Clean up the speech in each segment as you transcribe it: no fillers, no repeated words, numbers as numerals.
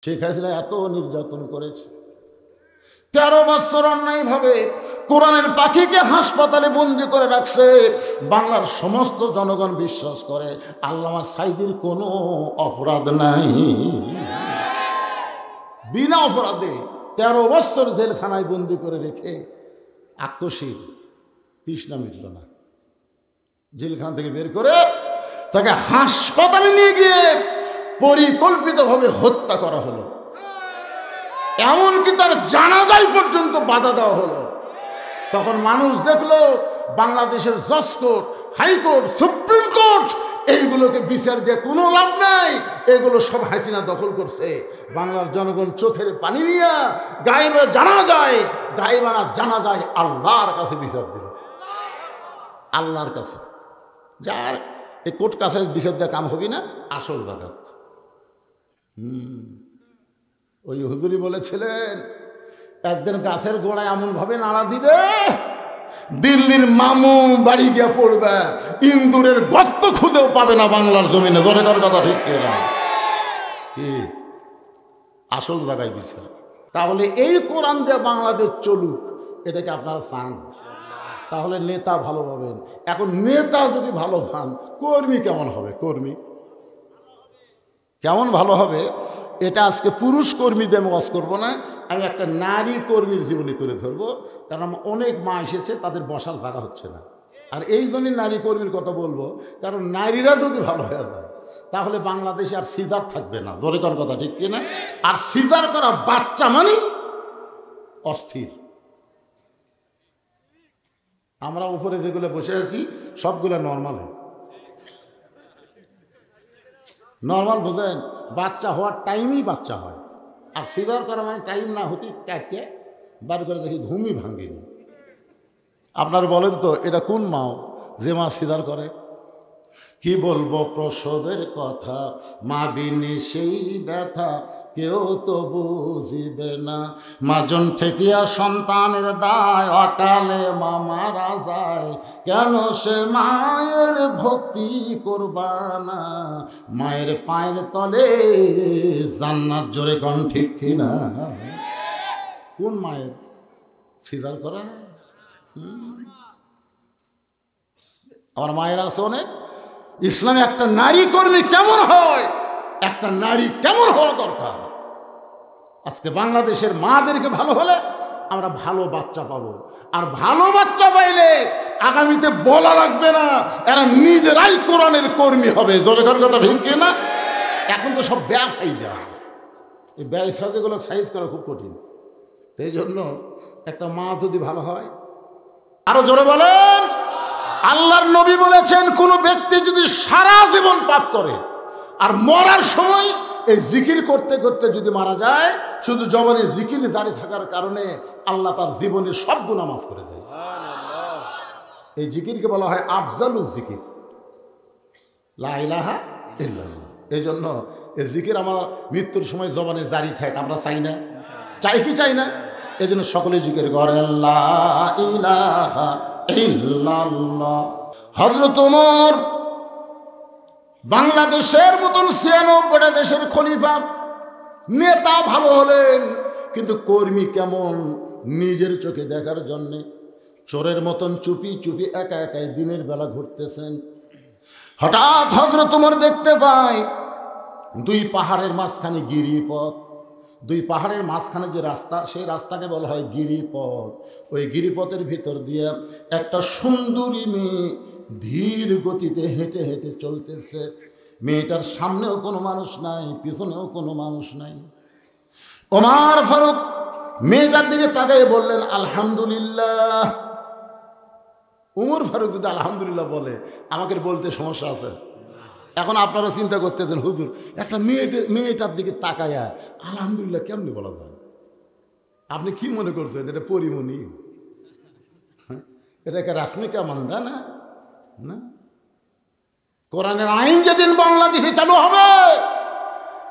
শেখ হাসিনা এত নির্যাতন করেছে, 13 বছর অন্যায়ভাবে কোরআনের পাখিকে হাসপাতালে বন্দি করে রাখছে। বাংলার সমস্ত জনগণ বিশ্বাস করে আল্লামা সাঈদীর কোনো অপরাধ নাই। বিনা অপরাধে 13 বছর জেলখানায় বন্দি করে রেখে আক্রোশীর তৃষ্ণা মিটল না। জেলখানা থেকে বের করে তাকে হাসপাতালে নিয়ে গিয়ে পরিকল্পিতভাবে হত্যা করা হলো। এমনকি তার জানাজায় পর্যন্ত বাধা দেওয়া হলো। তখন মানুষ দেখলো বাংলাদেশের জজ কোর্ট, হাইকোর্ট, সুপ্রিম কোর্ট এইগুলোকে বিচার দিয়ে কোনো লাভ নাই, এগুলো সব হাসিনা দখল করছে। বাংলার জনগণ চোখের পানি নিয়ে গায়েবে জানা যায়, গায়েবানা জানা যায় আল্লাহর কাছে বিচার দিল। আল্লাহর কাছে যার এই কোর্ট কাছে বিচার দিয়ে কাম হবি না, আসল জায়গা। ওই হুজুরি বলেছিলেন একদিন গাছের গোড়ায় এমনভাবে নাড়া দিবে, দিল্লির মামু বাড়ি গিয়ে পড়বে, ইন্দুরের গর্ত খুঁজেও পাবে না বাংলার জমিনে। জোরে কর কথা ঠিক না? কি আসল জায়গায় বিচার। তাহলে এই কোরআন দিয়ে বাংলাদেশ চলুক, এটাকে আপনারা চান? তাহলে নেতা ভালো পাবেন। এখন নেতা যদি ভালো পান, কর্মী কেমন হবে? কর্মী কেমন ভালো হবে? এটা আজকে পুরুষ কর্মীদের ওয়াজ করবো না, আমি একটা নারী কর্মীর জীবনী তুলে ধরবো। কারণ অনেক মা এসেছে, তাদের বসার জায়গা হচ্ছে না। আর এই জন্যই নারী কর্মীর কথা বলবো, কারণ নারীরা যদি ভালো হয়ে যায় তাহলে বাংলাদেশে আর সিজার থাকবে না। জোরে কর কথা ঠিক কিনা? আর সিজার করা বাচ্চা মানে অস্থির। আমরা উপরে যেগুলো বসে আছি সবগুলো নর্মাল। নর্মাল বোঝেন, বাচ্চা হওয়ার টাইমেই বাচ্চা হয়। আর সিজার করা মানে টাইম না হতে কাটতে বার করে দেখি ঘুমই ভাঙেনি। আপনারা বলেন তো এটা কোন মাও যে মা সিজার করে? কি বলবো প্রসবের কথা, মা বিনে সেই ব্যথা কেউ তো বুঝিবে না। মাজন ঠেকিয়া সন্তানের দায়, অকালে মা মারা যায়, কেন সে মায়ের ভক্তি করবা না? মায়ের পায়ের তলে জান্নাত। জোরে কোন ঠিক কিনা? কোন মায়ের সিজার করা? আমার মায়ের আছে অনেক। ইসলামে একটা নারী কর্মী কেমন হয়, একটা নারী কেমন হওয়া দরকার। আজকে বাংলাদেশের মাদেরকে ভালো হলে আমরা ভালো বাচ্চা পাবো। আর ভালো বাচ্চা পাইলে আগামীতে বলা লাগবে না, এরা নিজেরাই কোরআনের কর্মী হবে। জোরেখান কথা ঠিক কিনা? এখন তো সব ব্যাস সাইজ আছে, এই ব্যাস সাইজগুলো সাইজ করা খুব কঠিন। এই জন্য একটা মা যদি ভালো হয়, আরো জোরে বলেন। আল্লাহর নবী বলেছেন কোন ব্যক্তি যদি সারা জীবন পাপ করে আর মরার সময় এই জিকির করতে করতে যদি মারা যায়, শুধু জবানে জিকির জারি থাকার কারণে আল্লাহ তার জীবনের সব গুনাহ মাফ করে দেয়। এই জিকিরকে বলা হয় আফজালুজ জিকির, লা ইলাহা ইল্লাল্লাহ। এই জন্য এই জিকির আমার মৃত্যুর সময় জবানে জারি থাকে। আমরা চাই না? চাই কি চাই না? এই জন্য সকলে জিকির করেন লা ইলাহা ইল্লাল্লাহ। হযরত ওমর বাংলাদেশের মতন ৯৬টা দেশের খলিফা, নেতা ভালো হলেন, কিন্তু কর্মী কেমন নিজের চোখে দেখার জন্যে চোরের মতন চুপি চুপি একা একাই দিনের বেলা ঘুরতেছেন। হঠাৎ হযরত ওমর দেখতে পায় দুই পাহাড়ের মাঝখানে গিরিপথ। দুই পাহাড়ের মাঝখানে যে রাস্তা, সেই রাস্তাকে বলা হয় গিরিপথ। ওই গিরিপথের ভিতর দিয়ে একটা সুন্দরী মেয়ে ধীর গতিতে হেঁটে হেঁটে চলতেছে। মেয়েটার সামনেও কোনো মানুষ নাই, পিছনেও কোনো মানুষ নাই। ওমর ফারুক মেয়েটার দিকে তাকিয়ে বললেন আলহামদুলিল্লাহ। ওমর ফারুক যদি আলহামদুলিল্লাহ বলে, আমাকে বলতে সমস্যা আছে? এখন আপনারা চিন্তা করতেছেন হুজুর একটা মেয়েটার দিকে তাকায়া আলহামদুলিল্লাহ কেমনি বলা যায়? আপনি কি মনে করছেন এটা পরিমণি? এটাকে রাশমিকা মান্দা না? না, কোরআনের আইন যেদিন বাংলাদেশে চালু হবে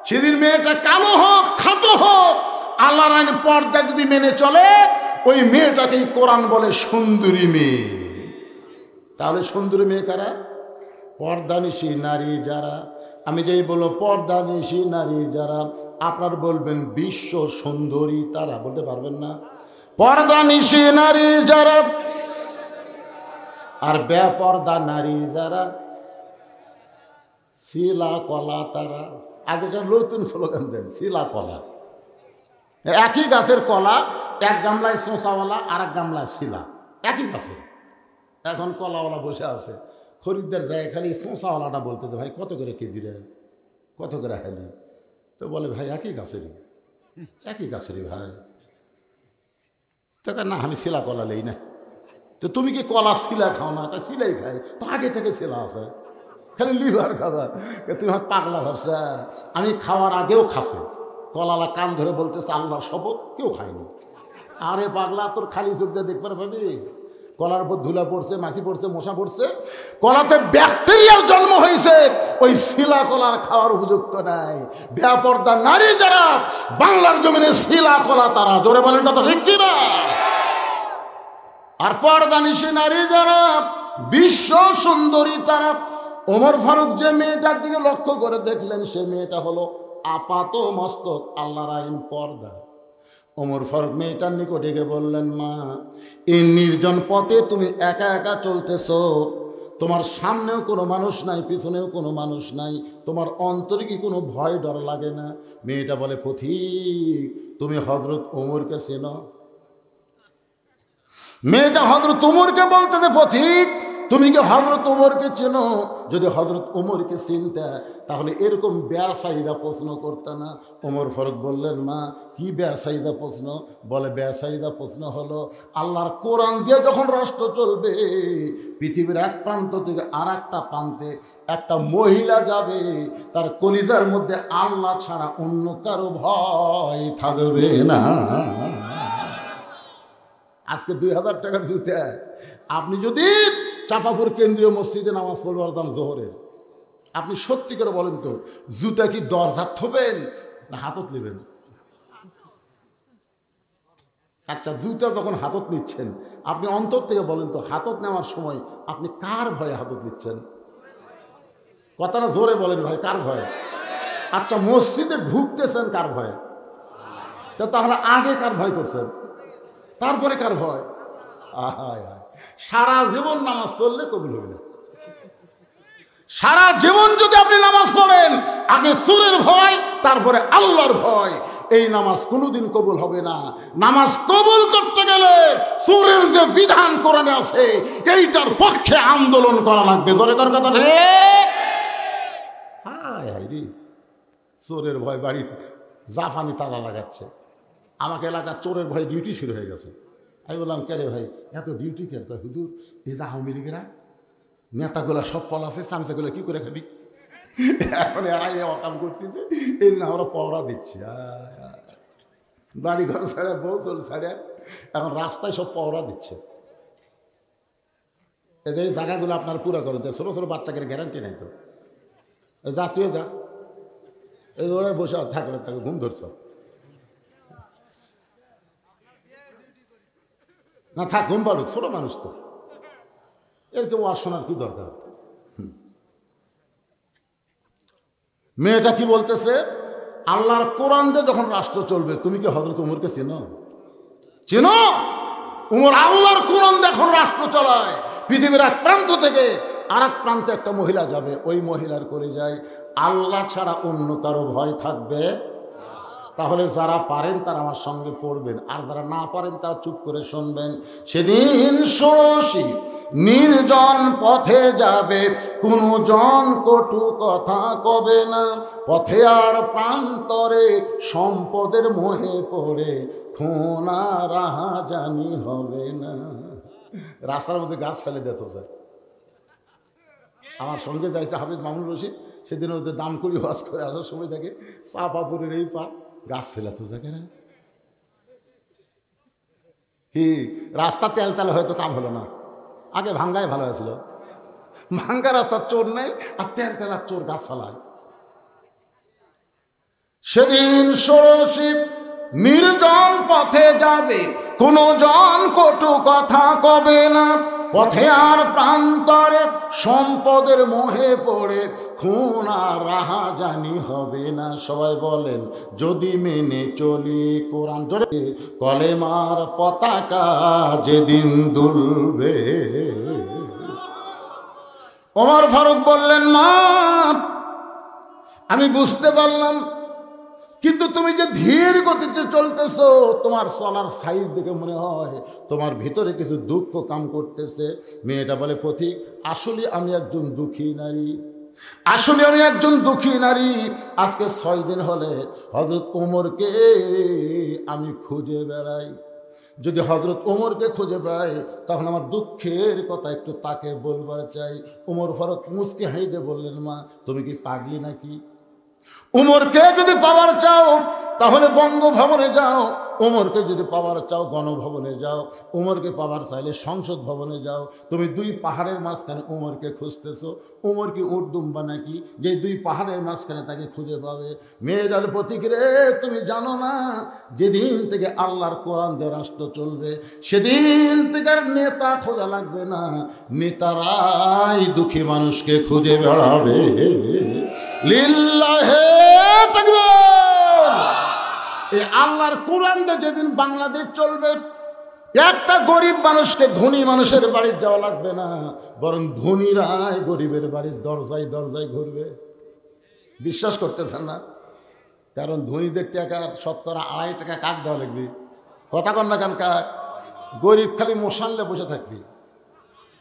সেদিন মেয়েটা কালো হোক খাটো হোক, আল্লাহর আইন পর্দা যদি মেনে চলে, ওই মেয়েটাকেই কোরআন বলে সুন্দরী মেয়ে। তাহলে সুন্দরী মেয়ে কারা? পর্দানিশী নারী যারা, আমি যেই বলবো পর্দানিশী নারী যারা, আপনার বলবেন বিশ্ব সুন্দরী তারা, বলতে পারবেন না? পর্দানিশী নারী যারা আর বেপর্দা নারী যারা, শিলা কলা তারা। আজকাল নতুন স্লোগান দেন, শিলা কলা। একই গাছের কলা, এক গামলায় শোঁসাওয়ালা আর এক গামলায় শিলা, একই গাছের। এখন কলাওয়ালা বসে আছে, খরিদ্দার যায় খালি শোঁসাওয়ালাটা বলতে, ভাই কত করে কেজি রে, কত করে হেলি? তো বলে ভাই একই গাছেরই, একই গাছেরই ভাই। তো না আমি শিলা কলা লই না। তো তুমি কি কলা শিলা খাও না? শিলাই খাই তো, আগে থেকে শিলা আছে, খালি লিভার খাবার। তুমি পাগলা ভাবছ, আমি খাওয়ার আগেও খাসে। কলালা কান ধরে বলতেছে আল্লাহর শপথ কেউ খায়নি। আরে পাগলা, তোর খালি চোখ দিয়ে দেখবার ভাবি, কলার উপর ধুলা পড়ছে, মাছি পড়ছে, মশা পড়ছে, কলাতে ব্যাকটেরিয়ার জন্ম হয়েছে, ওই শিলা কলার খাওয়ার উপযুক্ত নাই। বেপর্দা নারী যারা বাংলার জমিনে শিলা কলা তারা, জোরে বলেন কথা ঠিক কিনা? আর পর্দানিশী নারী যারা বিশ্ব সুন্দরী তারা। ওমর ফারুক যে মেয়েটার দিকে লক্ষ্য করে দেখলেন, সে মেয়েটা হলো আপাত মস্তক আল্লাহর আইন পর্দা। ওমর ফারুক মেয়েটার নিকটে গিয়ে বললেন, মা এই নির্জন পথে তুমি একা একা চলতেছ, তোমার সামনেও কোনো মানুষ নাই, পিছনেও কোনো মানুষ নাই, তোমার অন্তরে কি কোনো ভয় ডর লাগে না? মেয়েটা বলে, পথিক তুমি হযরত ওমরকে চেনো? মেয়েটা হযরত ওমরকে বলতেছে, পথিক তুমি কি হযরত ওমরকে চেনো? যদি হযরত ওমরকে চিনতে তাহলে এরকম বেয়াসাইদা প্রশ্ন করতে না। ওমর ফারুক বললেন, মা কি বেয়াসাইদা প্রশ্ন? বলে, বেয়াসাইদা প্রশ্ন হলো আল্লাহর কোরআন দিয়ে যখন রাষ্ট্র চলবে, পৃথিবীর এক প্রান্ত থেকে আর একটা প্রান্তে একটা মহিলা যাবে, তার কলিজার মধ্যে আল্লাহ ছাড়া অন্য কারো ভয় থাকবে না। আজকে 2000 টাকার জুতা আপনি যদি চাপাপুর কেন্দ্রীয় মসজিদে নামাজ পড়তে পারতাম জোহরের, আপনি সত্যি করে বলেন তো, জুতা কি দরজার থবেন না হাতত নেবেন? আচ্ছা, জুতা যখন হাতত নিচ্ছেন, আপনি অন্তর থেকে বলেন তো, হাতত নেওয়ার সময় আপনি কার ভয়ে হাতত নিচ্ছেন? কথাটা জোরে বলেন ভাই, কার ভয়ে? আচ্ছা, মসজিদে ঢুকতেছেন কার ভয়ে? তাহলে আগে কার ভয় করছেন, তারপরে কার ভয়? সারা জীবন নামাজ পড়লে কবুল হবে না। সারা জীবন যদি আপনি নামাজ পড়েন, আগে সুরের ভয় তারপরে আল্লাহর ভয়, এই নামাজ কোনোদিন কবুল হবে না। নামাজ কবুল করতে গেলে সুরের যে বিধান কোরআনে আছে, এইটার পক্ষে আন্দোলন করা লাগবে। জোরে কর কথা রে। হায় হায় রে, চোরের ভয় বাড়ি জাফানি তালা লাগাচ্ছে। আমাকে এলাকার চোরের ভয় ডিউটি শুরু হয়ে গেছে। আমি বললাম, কে রে ভাই এত ডিউটি কে? হুজুর এই যে আওয়ামী লীগেরা নেতাগুলা সব পলাছে, চামচাগুলো কি করে খাবি, এখন এরাই অকাম করতেছে, এই জন্য আমরা পহরা দিচ্ছি। বাড়ি ঘর ছাড়া, বউ চল ছাড়া, এখন রাস্তায় সব পহরা দিচ্ছে। এই জায়গাগুলো আপনার পুরো করেন, ছোটো ছোটো বাচ্চাকে গ্যারান্টি নাই তো। যা তুই যা, এই ওরা বসে থাকলে তাকে ঘুম ধরছ না, থাক ঘুম পাড়ুক, ছোট মানুষ তো, এর কেউ আর শোনার কি দরকার। মেয়েটা কি বলতেছে, আল্লাহর কোরআন দিয়ে যখন রাষ্ট্র চলবে, তুমি কি হযরত ওমরকে চেনো? চেনো? ওমর আল্লাহর কোরআন যখন রাষ্ট্র চালায়, পৃথিবীর এক প্রান্ত থেকে আর এক প্রান্তে একটা মহিলা যাবে, ওই মহিলার করে যায় আল্লাহ ছাড়া অন্য কারো ভয় থাকবে। তাহলে যারা পারেন তারা আমার সঙ্গে পড়বেন, আর যারা না পারেন তারা চুপ করে শুনবেন। সেদিন ষোড়শী নির্জন পথে যাবে, কোনো জন কটু কথা কবে না, পথে আর প্রান্তরে সম্পদের মোহে পড়ে খুনা রাহাজানি হবে না। রাস্তার মধ্যে গাছ ফেলে দিত স্যার। আমার সঙ্গে যাইছে হাফিজ মামুনুর রশিদ, সেদিন ওদের দাম করি ওয়াজ করে আসার সময় থাকে চাপাপুরের এই পা গাছ ফেলাতে থাকে না কি, রাস্তা তেল তেল হয়তো কাম হলো না। আগে ভাঙ্গায় ভালো হয়েছিল, ভাঙ্গা রাস্তার চোর নেই, আর তেল তেলার চোর গাছ ফেলায়। সেদিন ষোড়শী নির্জন পথে যাবে, কোনো জন কটু কথা কবে না, পথে আর প্রান্তরে সম্পদের মোহে পড়ে খুন আর রাহাজানি হবে না। সবাই বলেন যদি মেনে চলি কোরআন, জোরে কলেমার পতাকা যেদিন দুলবে। ওমর ফারুক বললেন, মা আমি বুঝতে পারলাম, কিন্তু তুমি যে ধীর গতিতে চলতেছো, তোমার চলার সাইজ দেখে মনে হয় তোমার ভিতরে কিছু দুঃখ কাম করতেছে। মেয়েটা বলে, পথিক আসলে আমি একজন দুঃখী নারী, আসলে আমি একজন দুঃখী নারী। আজকে 6 দিন হলে হযরত ওমরকে আমি খুঁজে বেড়াই। যদি হযরত ওমরকে খুঁজে পাই তখন আমার দুঃখের কথা একটু তাকে বলবার চাই। ওমর ফারুক মুচকি হাসে বললেন, মা তুমি কি পাগলি নাকি? উমরকে যদি পাওয়ার চাও তাহলে বঙ্গভবনে যাও, উমরকে যদি পাওয়ার চাও গণভবনে যাও, উমরকে পাওয়ার চাইলে সংসদ ভবনে যাও। তুমি 2 পাহাড়ের মাঝখানে উমরকে খুঁজতেছো, উমর কি উর্দুম্বা নাকি যে 2 পাহাড়ের মাঝখানে তাকে খুঁজে পাবে? মেয়েটার পথিক রে, তুমি জানো না যেদিন থেকে আল্লাহর কোরআন দিয়ে রাষ্ট্র চলবে সেদিন থেকে আর নেতা খোঁজা লাগবে না, নেতারাই দুঃখী মানুষকে খুঁজে বেড়াবে। লিল্লাহে তাকবীর। এই আল্লাহর কোরআন দিয়ে যেদিন বাংলাদেশ চলবে, একটা গরিব মানুষকে ধনী মানুষের বাড়ি যাওয়া লাগবে না, বরং ধনীরাই গরিবের বাড়ির দরজায় দরজায় ঘুরবে। বিশ্বাস করতেছেন না? কারণ ধনীদের টাকা শতকরা 2.5 টাকা কাক দেওয়া লাগবে। কথা কন না কেন? কাক। গরিব খালি মশানলে বসে থাকবি,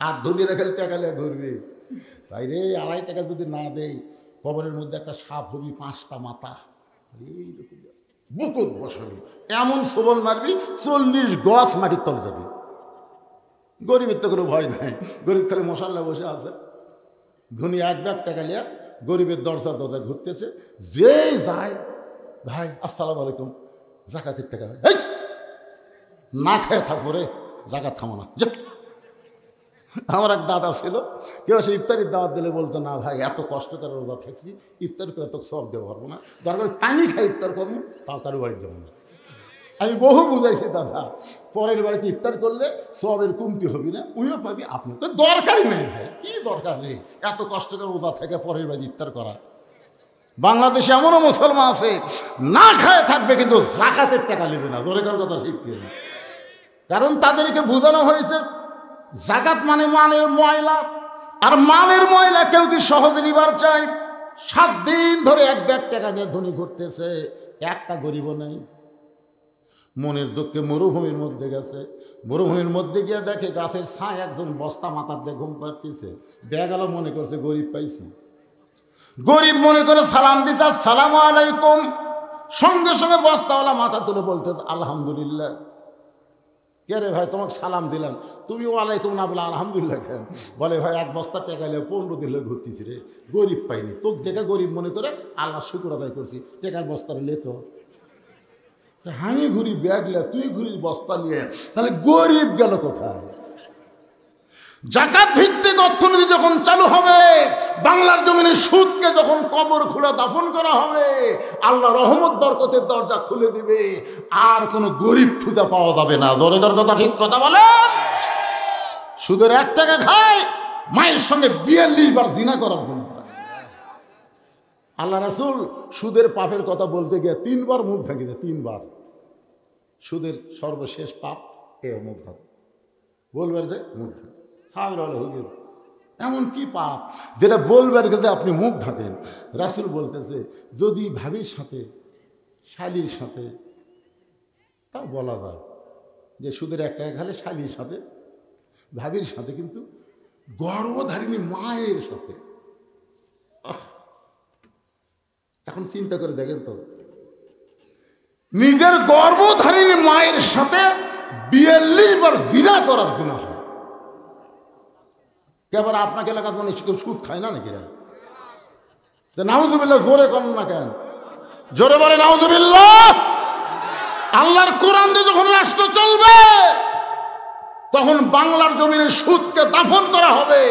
আর ধনীরা খালি টাকা নিয়ে ঘুরবি। তাই রে 2.5 টাকা যদি না দেয়, কবরের মধ্যে একটা সাপ হবি, 5টা মাথা, এইরকম বুকুত বসাবি, এমন সবল মারবি 40 গজ মাটির তলে যাবি। গরিবের তো কোনো ভয় নাই, গরিব খালি মশাল্লা বসে আছে। ধনী 1 ব্যাগ টাকা নিয়ে গরিবের দরজা দরজা ঘুরতেছে, যে যায় ভাই আসসালামু আলাইকুম, জাকাতের টাকা ভাই, এই না খেয়ে থাকবো রে, জাকাত থামো না। আমার এক দাদা ছিল, কেউ সে ইফতারির দাওয়াত দিলে বলতো, না ভাই এত কষ্ট করে রোজা থাকছি, ইফতার করে তো সব দেওয়া পারবো না, দরকার পানি খাই ইফতার করবো, তাও কারো বাড়ি যাবো না। আমি বহু বুঝাইছি, দাদা পরের বাড়িতে ইফতার করলে সবের কমতি হবি না, উইও পাবি, আপনার দরকারই নেই ভাই, কি দরকার নেই এত কষ্ট করে রোজা থেকে পরের বাড়ি ইফতার করা। বাংলাদেশে এমনও মুসলমান আছে না খায় থাকবে কিন্তু জাকাতের টাকা নেবে না। ধরে কার কথা ঠিক কিনা? কারণ তাদেরকে বোঝানো হয়েছে জাকাত মানে মালের ময়লা, আর মালের ময়লা কেউ কি সহজে নিবার চায়? 7 দিন ধরে 1 ব্যাগ টাকা নিয়ে ধনী ঘুরতেছে, একটা গরিবও নেই। মনের দুঃখে মরুভূমির মধ্যে গেছে, মরুভূমির মধ্যে গিয়ে দেখে গাছের ছায় একজন বস্তা মাথার দিয়ে ঘুম পাড়তেছে। বেগেল মনে করছে গরিব পাইছি, গরিব মনে করে সালাম দিছে, আসসালামু আলাইকুম। সঙ্গে সঙ্গে বস্তাওয়ালা মাথা তুলে বলতেছে আলহামদুলিল্লাহ। কে রে ভাই, তোমাকে সালাম দিলাম, তুমি ওয়ালাইকুম না বলে আলহামদুলিল্লাহ কেন? বলে ভাই 1 বস্তা টাকা নিয়ে 15 দিন ঘুরতেছি রে, গরিব পাইনি, তোকে দেখে গরিব মনে করে আল্লাহ শুকুর আদায় করছি, টাকার বস্তা নিলে তো আমি ঘুরি ব্যাগ নিয়ে, তুই ঘুরিস বস্তা নিয়ে, তাহলে গরিব গেল কোথায়? জাকাত ভিত্তিক অর্থনীতি যখন চালু হবে, বাংলার জমিনে সুদকে যখন কবর খুঁড়ে দাফন করা হবে, আল্লাহ রহমত বরকতের দরজা খুলে দিবে, আর কোনো গরিব খুঁজে পাওয়া যাবে না। জোরে জোরে কথা, ঠিক কথা বলেন। সুদের 1 টাকা খায়, মায়ের সঙ্গে 42 বার জিনা করার গুনাহ। আল্লাহ রাসূল সুদের পাপের কথা বলতে গিয়ে 3 বার মুখ ভেঙে যায়, 3 বার। সুদের সর্বশেষ পাপ এ মুখ ভাঙে, বলবার যে মুখ ভাঙে। সাহাবীরা বলে, হুজুর এমন কি পাপ যেটা বলবার গেছে আপনি মুখ ঢাকেন? রাসূল বলতেছে, যদি ভাবির সাথে শালীর সাথে, তা বলা যায় যে সুদের 1 টাকা খালে শালীর সাথে, ভাবির সাথে, কিন্তু গর্ভধারিণী মায়ের সাথে। এখন চিন্তা করে দেখেন তো, নিজের গর্ভধারিণী মায়ের সাথে 42 বার জিনা করার গুনাহ হয়। কেবল আপনাকে এলাকার মানে কেউ সুদ খায় না নাকি? নাউজুবিল্লাহ, জোরে করেন না কেন? জোরে বলে নাউজুবিল্লাহ। আল্লাহর কোরআন দিয়ে যখন রাষ্ট্র চলবে, তখন বাংলার জমিনে সুদকে দাফন করা হবে,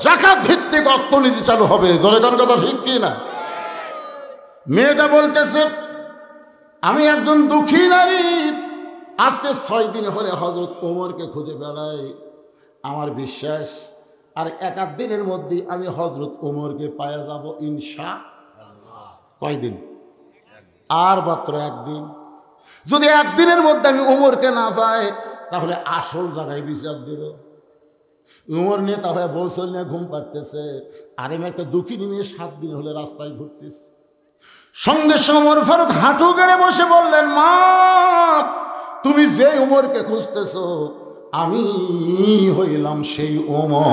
জাকাত ভিত্তিক অর্থনীতি চালু হবে। জোরে করেন কথা, ঠিক কি না? মেয়েটা বলতেছে, আমি একজন দুঃখী নারী, আজকে 6 দিন হলে হযরত ওমরকে খুঁজে বেড়াই, আমার বিশ্বাস আর এক আধ দিনের মধ্যে আমি হযরত ওমরকে পাওয়া যাব ইনশাআল্লাহ। কয়দিন? আর মাত্র একদিন। যদি একদিনের মধ্যে আমি ওমরকে না পাই তাহলে আসল জায়গায় বিচার দেব। উমর নেতা হয়ে বলছিল নিয়ে ঘুম পাড়তেছে, আর আমি একটা দুঃখিনী নিয়ে 7 দিন হলে রাস্তায় ঘুরতেছি। সঙ্গে সঙ্গে ওমর ফারুক হাঁটু গেড়ে বসে বললেন, মা তুমি যে উমরকে খুঁজতেছো আমি হইলাম সেই ওমর।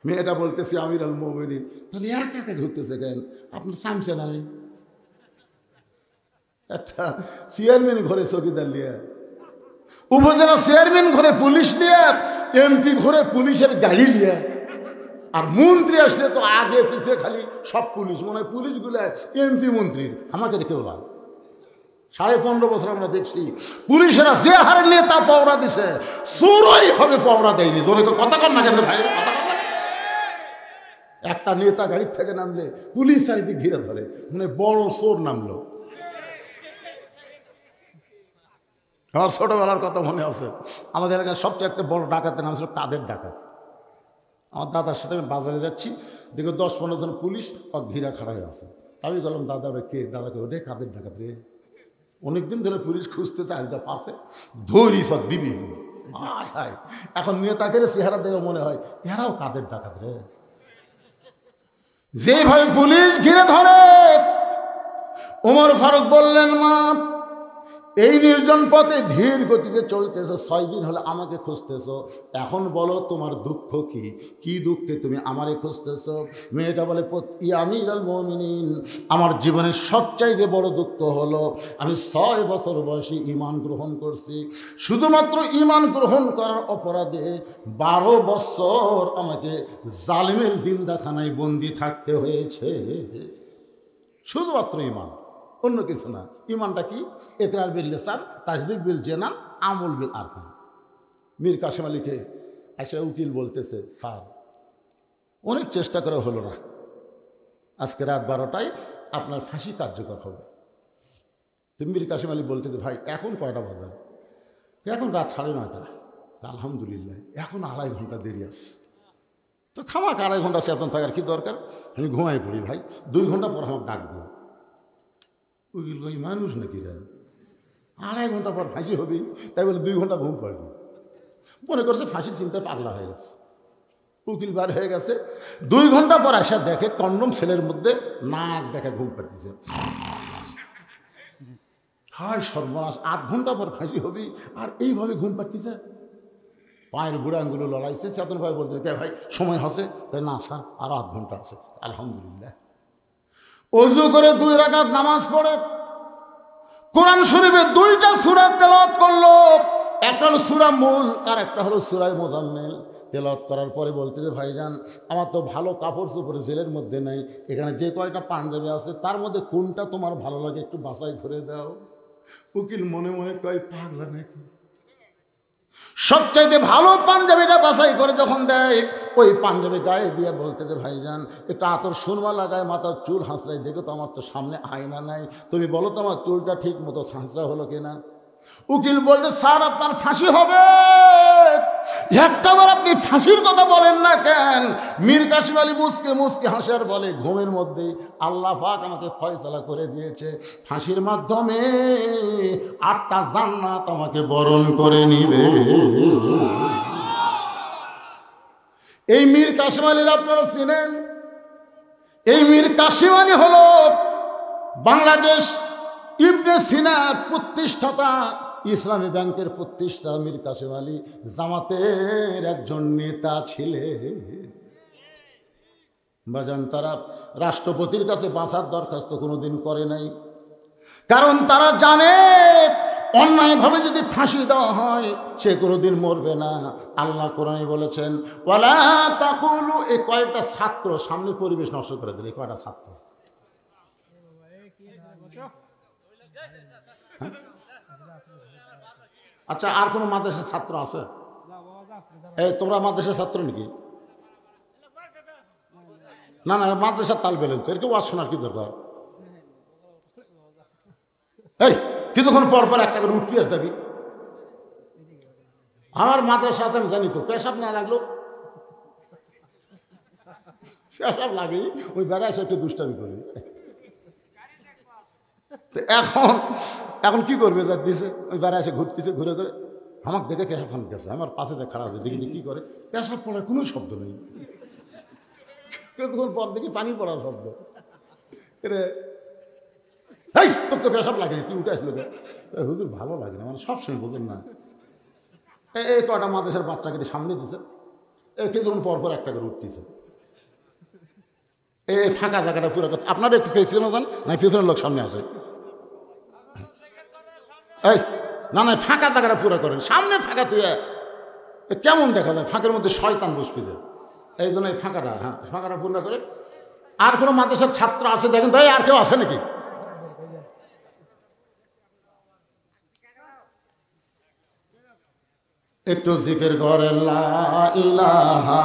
মেয়েটা বলতেছে আমিরুল মুমিনিন, তাহলে একা একা ঘুরতেছে কেন? আপনার চামচে নাই? একটা চেয়ারম্যান ঘরে চকিদার লিয়া, উপজেলা চেয়ারম্যান ঘরে পুলিশ লিয়া, এমপি ঘরে পুলিশের গাড়ি লিয়া, আর মন্ত্রী আসলে তো আগে পিছে খালি সব পুলিশ, মনে হয় পুলিশগুলো এমপি মন্ত্রীর। আমাকে কেউ না, 15.5 বছর আমরা দেখছি পুলিশেরা যে হারে নেতা পাওরা দিছে, চোরই হবে পাওরা দেয়নি। তোর কথা কর না কেন ভাই? একটা নেতা গাড়ির থেকে নামলে পুলিশ চারিদিক ঘিরে ধরে, মানে বড় চোর নামলো। আমার ছোটবেলার কথা মনে আছে, আমাদের এলাকার সবচেয়ে একটা বড় ডাকাতের নাম ছিল কাদের ডাকাত। আমার দাদার সাথে আমি বাজারে যাচ্ছি, দেখো 10-15 জন পুলিশ ঘিরা খাড়া হয়ে আছে। আমি বললাম, দাদা ওরা কে? দাদাকে ওরে কাদের ডাকাত রে, অনেকদিন ধরে পুলিশ খুঁজতে চাহিদা পাশে ধরি সব দিবি। এখন নেতাকে চেহারা দেখে মনে হয় এরাও কাদের ডাকাত রে। যেভাবে পুলিশ ঘিরে ধরে, ওমর ফারুক বললেন, মা এই নির্জন পথে ধীর গতিতে চলতেছো, 6 দিন হলে আমাকে খুঁজতেছো, এখন বলো তোমার দুঃখ কি? কি দুঃখে তুমি আমারে খুঁজতেছো? মেয়েটা বলে, আমিরুল মুমিনিন, আমার জীবনের সবচাইতে বড় দুঃখ হলো আমি 6 বছর বয়সে ঈমান গ্রহণ করছি। শুধুমাত্র ঈমান গ্রহণ করার অপরাধে 12 বছর আমাকে জালিমের জিন্দাখানায় বন্দি থাকতে হয়েছে। শুধুমাত্র ঈমান, অন্য কিছু না। ইমানটা কি? ইকরার বিল লিসান, তাসদিক বিল জানান, আমল বিল আরকান। মীর কাসেম আলীকে এসে উকিল বলতেছে, স্যার অনেক চেষ্টা করে হলো না, আজকে রাত 12টায় আপনার ফাঁসি কার্যকর হবে। মীর কাসেম আলী বলতেছে, ভাই এখন কয়টা বাজে? এখন রাত 9:30। আলহামদুলিল্লাহ, এখন 2.5 ঘন্টা দেরি আছে। তো খামাক 2.5 ঘন্টা চেতন থাকার কি দরকার? আমি ঘুমাই পড়ি ভাই, 2 ঘন্টা পর আমার ডাক দিও। উকিল ভাই মানুষ নাকি রে, 2.5 ঘন্টা পর ফাঁসি হবি, তাই বলে 2 ঘন্টা ঘুম পাড়বি? মনে করছে ফাঁসির চিন্তায় পাগলা হয়ে গেছে। উকিল বার হয়ে গেছে, 2 ঘন্টা পর আসা দেখে কন্ডম সেলের মধ্যে নাক দেখে ঘুম পাড়তেছে। হায় সর্বনাশ, 8 ঘন্টা পর ফাঁসি হবি আর এইভাবে ঘুম পাড়তেছে। পায়ের বুড়াঙ্গুলো লড়াইছে। চেতন ভাই বলতে, কে ভাই সময় হচ্ছে? তাই না স্যার, আরো 8 ঘন্টা আছে। আলহামদুলিল্লাহ, ওযু করে 2 রাকাত নামাজ পড়ে কোরআন শরীফে 2টা সূরা তেলাওয়াত করলো। একটা হলো সূরা মূল আর একটা হলো সূরা মুজাম্মিল। তেলাওয়াত করার পরে বলতেছে, ভাইজান আমার তো ভালো কাপড় চোপড় জেলের মধ্যে নাই, এখানে যে কয়টা পাঞ্জাবি আছে তার মধ্যে কোনটা তোমার ভালো লাগে একটু বাছাই করে দাও। উকিল মনে মনে কয়, পাগলা নাকি? সবচাইতে ভালো পাঞ্জাবিটা বাছাই করে যখন দেয়, ওই পাঞ্জাবি গায়ে দিয়ে বলতেছে, ভাইজান একটু আতর সুরমা লাগায় মাথার চুল হাঁচড়াই, দেখো তো আমার তো সামনে আয়না নাই, তুমি বলো তো আমার চুলটা ঠিক মতো হাঁচড়া হলো কিনা। উকিল বলছে, স্যার আপনার ফাঁসি হবে। একটাবার আপনি ফাঁসির কথা বলেন না কেন? মীর কাসেম আলী মুসকে মুসকে হাসার বলে, ঘুমের মধ্যে আল্লাহ পাক আমাকে ফয়সালা করে দিয়েছে, ফাঁসির মাধ্যমে 8টা জান্নাত আমাকে বরণ করে নিবে। এই মীর কাসেম আলীর আপনারা চিনেন? এই মীর কাসেম আলী হলো বাংলাদেশ ইবনে সিনার প্রতিষ্ঠাতা, ইসলামী ব্যাংকের প্রতিষ্ঠাতা মীর কাসেম আলী জামাতের একজন নেতা ছিলেন। বাজান, তারা রাষ্ট্রপতির কাছে বাঁচার দরখাস্ত কোনোদিন করে নাই, কারণ তারা জানে অন্যায়ভাবে যদি ফাঁসি দেওয়া হয় সে কোনোদিন মরবে না। আল্লাহ কোরআনে বলেছেন, ওয়ালা তাকুলু। এই কয়েকটা ছাত্র সামনে পরিবেশ নষ্ট করে দিল, এই কয়টা ছাত্র। আচ্ছা, আর কোনো মাদ্রাসার ছাত্র আছে? এই তোমরা মাদ্রাসার ছাত্র নাকি? না না, মাদ্রাসার তাল বেলেন তো, এরকম ওয়াজ শোনার কি দরকার? এই কিছুক্ষণ পর পর একটা করে উঠবি আর যাবি। আমার মাদ্রাসা আছে আমি জানি তো, পেশাব না লাগলো, পেশাব লাগে, ওই বেড়া এসে একটু দুষ্টামি করে। এখন এখন কি করবে, যা দিয়েছে ওই বেড়া এসে ঘুরতেছে, ঘুরে ঘুরে আমাকে দেখে পেশাব খান গেছে, আমার পাশে দেখে খারাপ আছে, দেখি কি করে, পেশাব পড়ার কোনো শব্দ নেই, কিছুক্ষণ পর দেখি পানি পড়ার শব্দ। রে এই তোর তো পেশাব লাগে, তুই উঠে আসলো, হুজুর ভালো লাগে না, মানে সবসময় বুঝুন না। এই কটা মাদ্রাসার বাচ্চাকে সামনে দিছে, কিছুক্ষণ পর পর একটা করে উঠতেছে, এই ফাঁকা জায়গাটা পুরো কথা। আপনারা একটু পেছনে যান, না পেছনের লোক সামনে আসে, এই না না ফাঁকা জায়গাটা পুরো করেন, সামনে ফাঁকা তুই কেমন দেখা যায়, ফাঁকের মধ্যে শয়তান বসবি যায়, এই জন্য এই ফাঁকাটা, হ্যাঁ ফাঁকাটা পূর্ণ করে। আর কোনো মাদ্রাসার ছাত্র আছে দেখেন তাই, আর কেউ আছে নাকি? একটু জিকির করেন লা ইলাহা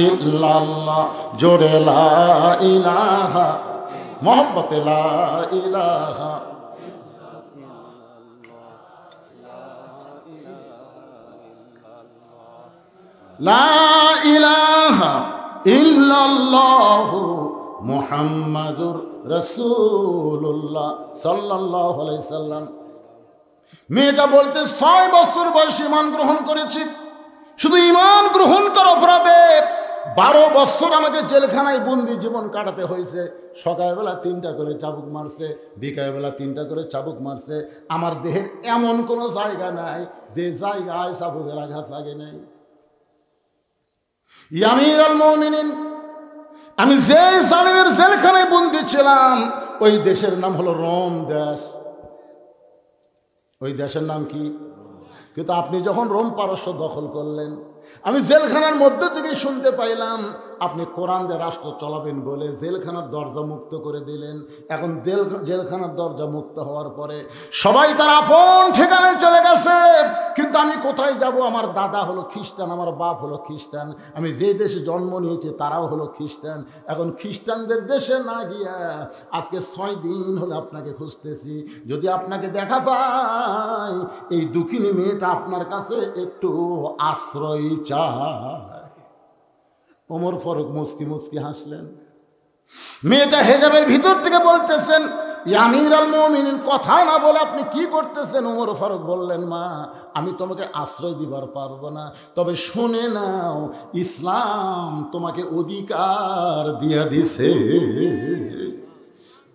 ইল্লাল্লাহ, জোরে লা ইলাহা, মহব্বতে লা ইলাহা। লা ইলাহা ইল্লাল্লাহু মুহাম্মাদুর রাসূলুল্লাহ সাল্লাল্লাহু আলাইহি সাল্লাম। মেয়েটা বলতে 6 বছর বয়সে ঈমান গ্রহণ করেছি, শুধু ঈমান গ্রহণ করার অপরাধে 12 বছর আমাকে জেলখানায় বন্দি জীবন কাটাতে হয়েছে। সকালবেলা 3টা করে চাবুক মারছে, বিকালবেলা 3টা করে চাবুক মারছে। আমার দেহের এমন কোনো জায়গা নাই যে জায়গায় চাবুকের আঘাত লাগে নাই। ইয়া আমিরুল মুমিনিন, আমি যে জালিমের জেলখানায় বন্দি ছিলাম ওই দেশের নাম হলো রোম দেশ। ওই দেশের নাম কি? কিন্তু আপনি যখন রোম পারস্য দখল করলেন, আমি জেলখানার মধ্যে থেকে শুনতে পাইলাম আপনি কোরআন দিয়ে রাষ্ট্র চালাবেন বলে জেলখানার দরজা মুক্ত করে দিলেন। এখন জেলখানার দরজা মুক্ত হওয়ার পরে সবাই তার আপন ঠিকানায় চলে গেছে, কিন্তু আমি কোথায় যাব? আমার দাদা হলো খ্রিস্টান, আমার বাপ হলো খ্রিস্টান, আমি যে দেশে জন্ম নিয়েছি তারাও হলো খ্রিস্টান। এখন খ্রিস্টানদের দেশে না গিয়া আজকে 6 দিন হলে আপনাকে খুঁজতেছি, যদি আপনাকে দেখা পাই এই দুঃখিনী মেয়েটা আপনার কাছে একটু আশ্রয় চায়। ওমর ফারুক মুস্কি মুস্কি হাসলেন। মেয়েটা হেজাবের ভিতর থেকে বলতেছেন, ইয়া আমিরুল মুমিনিন, কথা না বলে আপনি কি করতেছেন? ওমর ফারুক বললেন, মা আমি তোমাকে আশ্রয় দিবার পারবো না, তবে শুনে নাও ইসলাম তোমাকে অধিকার দিয়া দিছে।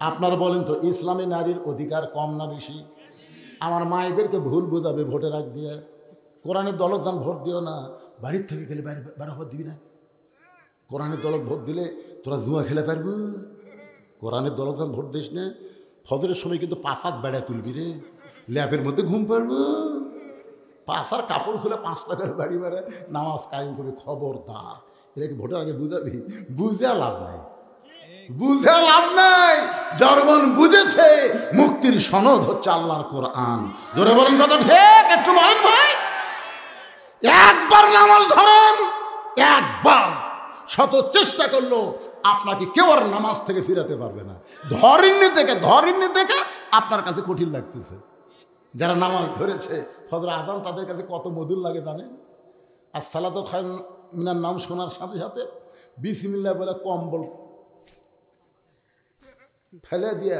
আপনারা বলেন তো ইসলামে নারীর অধিকার কম না বেশি? আমার মায়েদেরকে ভুল বোঝাবে ভোটের আগ দিয়ে, কোরআনের দলত যান ভোট দিও না, বাড়ির থেকে গেলে বাইরে ভোট দিবি না। কোরআনের দলত ভোট দিলে তোরা জুয়া খেলে পারবি। কোরআনের দলত যান ভোট দিস না, ফজরের সময় কিন্তু 5 হাত বেড়ায় তুলবি রে, ল্যাপের মধ্যে ঘুম পারবো। 5 আর কাপড় খুলে 5 টাকার বাড়ি মারে নামাজ কায়েম করবি। খবরদার, এটাকে ভোটের আগে বুঝাবি, বুঝে লাভ নাই, বুঝে লাভ নাই। জনগণ বুঝেছে মুক্তির সনদ হচ্ছে আল্লাহর কোরআন। জোরে বলেন কথা ঠিক? একটু বলেন ভাই। একবার নামাজ ধরেন, একবার শত চেষ্টা করলো আপনাকে কেউ আর নামাজ থেকে ফিরাতে পারবে না। ধরেননি থেকে আপনার কাছে কঠিন লাগতেছে। যারা নামাজ ধরেছে ফজর আযান তাদের কাছে কত মধুর লাগে জানেন? আর সালাতু খায়রুম মিনান নাম শোনার সাথে সাথে বিসমিল্লাহ বলে কম্বল ফেলে দিয়ে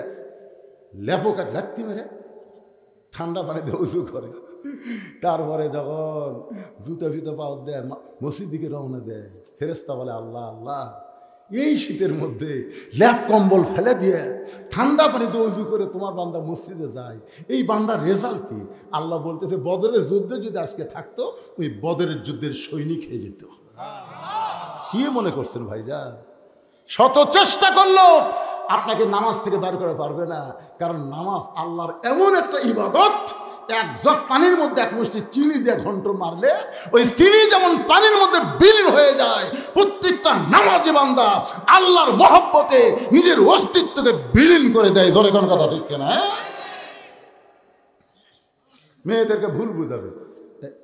লেপোকা লাত্তি মেরে ঠান্ডা পানি দিয়ে উজু করে, তারপরে যখন জুতো ফিতো পাও দেয় মসজিদ দিকে রওনা দেয়, ফেরেশতা বলে আল্লাহ আল্লাহ, এই শীতের মধ্যে ল্যাপ কম্বল ফেলে দিয়ে ঠান্ডা পানিতে উজু করে তোমার বান্দা মসজিদে যায়, এই বান্দার রেজাল্ট কি? আল্লাহ বলতেছে বদরের যুদ্ধে যদি আজকে থাকতো ওই বদরের যুদ্ধের সৈনিক হয়ে যেত। কি মনে করছেন ভাইজান? শত চেষ্টা করলো আপনাকে নামাজ থেকে বের করে পারবে না, কারণ নামাজ আল্লাহর এমন একটা ইবাদত, এক জগ পানির মধ্যে এক মুষ্টি চিনি দিয়ে ঘন্ট মারলে ওই চিনি যেমন পানির মধ্যে বিলীন হয়ে যায়, প্রত্যেকটা নামাজি বান্দা আল্লাহর মহব্বতে নিজের অস্তিত্বকে বিলীন করে দেয়। জোরে কোন কথা ঠিক কিনা? মেয়েদেরকে ভুল বুঝাবে,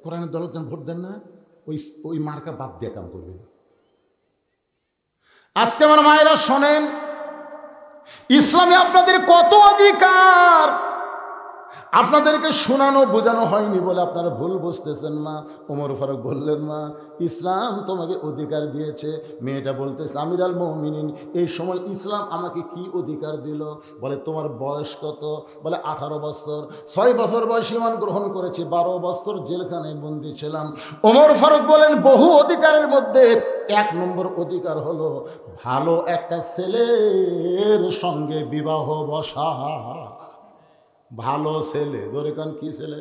কোরআনের দলত ভোট দেন না, ওই মার্কা বাদ দিয়ে কাম করবে না। আজকে আমার মায়েরা শোনেন, ইসলামে আপনাদের কত অধিকার। আপনাদেরকে শোনানো বোঝানো হয়নি বলে আপনারা ভুল বুঝতেছেন। মা ওমর ফারুক বললেন, মা ইসলাম তোমাকে অধিকার দিয়েছে। মেয়েটা বলতেছে, আমিরাল মুমিনিন, এই সময় ইসলাম আমাকে কি অধিকার দিল? বলে, তোমার বয়স কত? বলে 18 বছর। 6 বছর বয়সে ঈমান গ্রহণ করেছি, 12 বছর জেলখানায় বন্দী ছিলাম। ওমর ফারুক বলেন, বহু অধিকারের মধ্যে 1 নম্বর অধিকার হলো ভালো একটা ছেলের সঙ্গে বিবাহ বসা। ভালো ছেলে, ধরে কান কি ছেলে?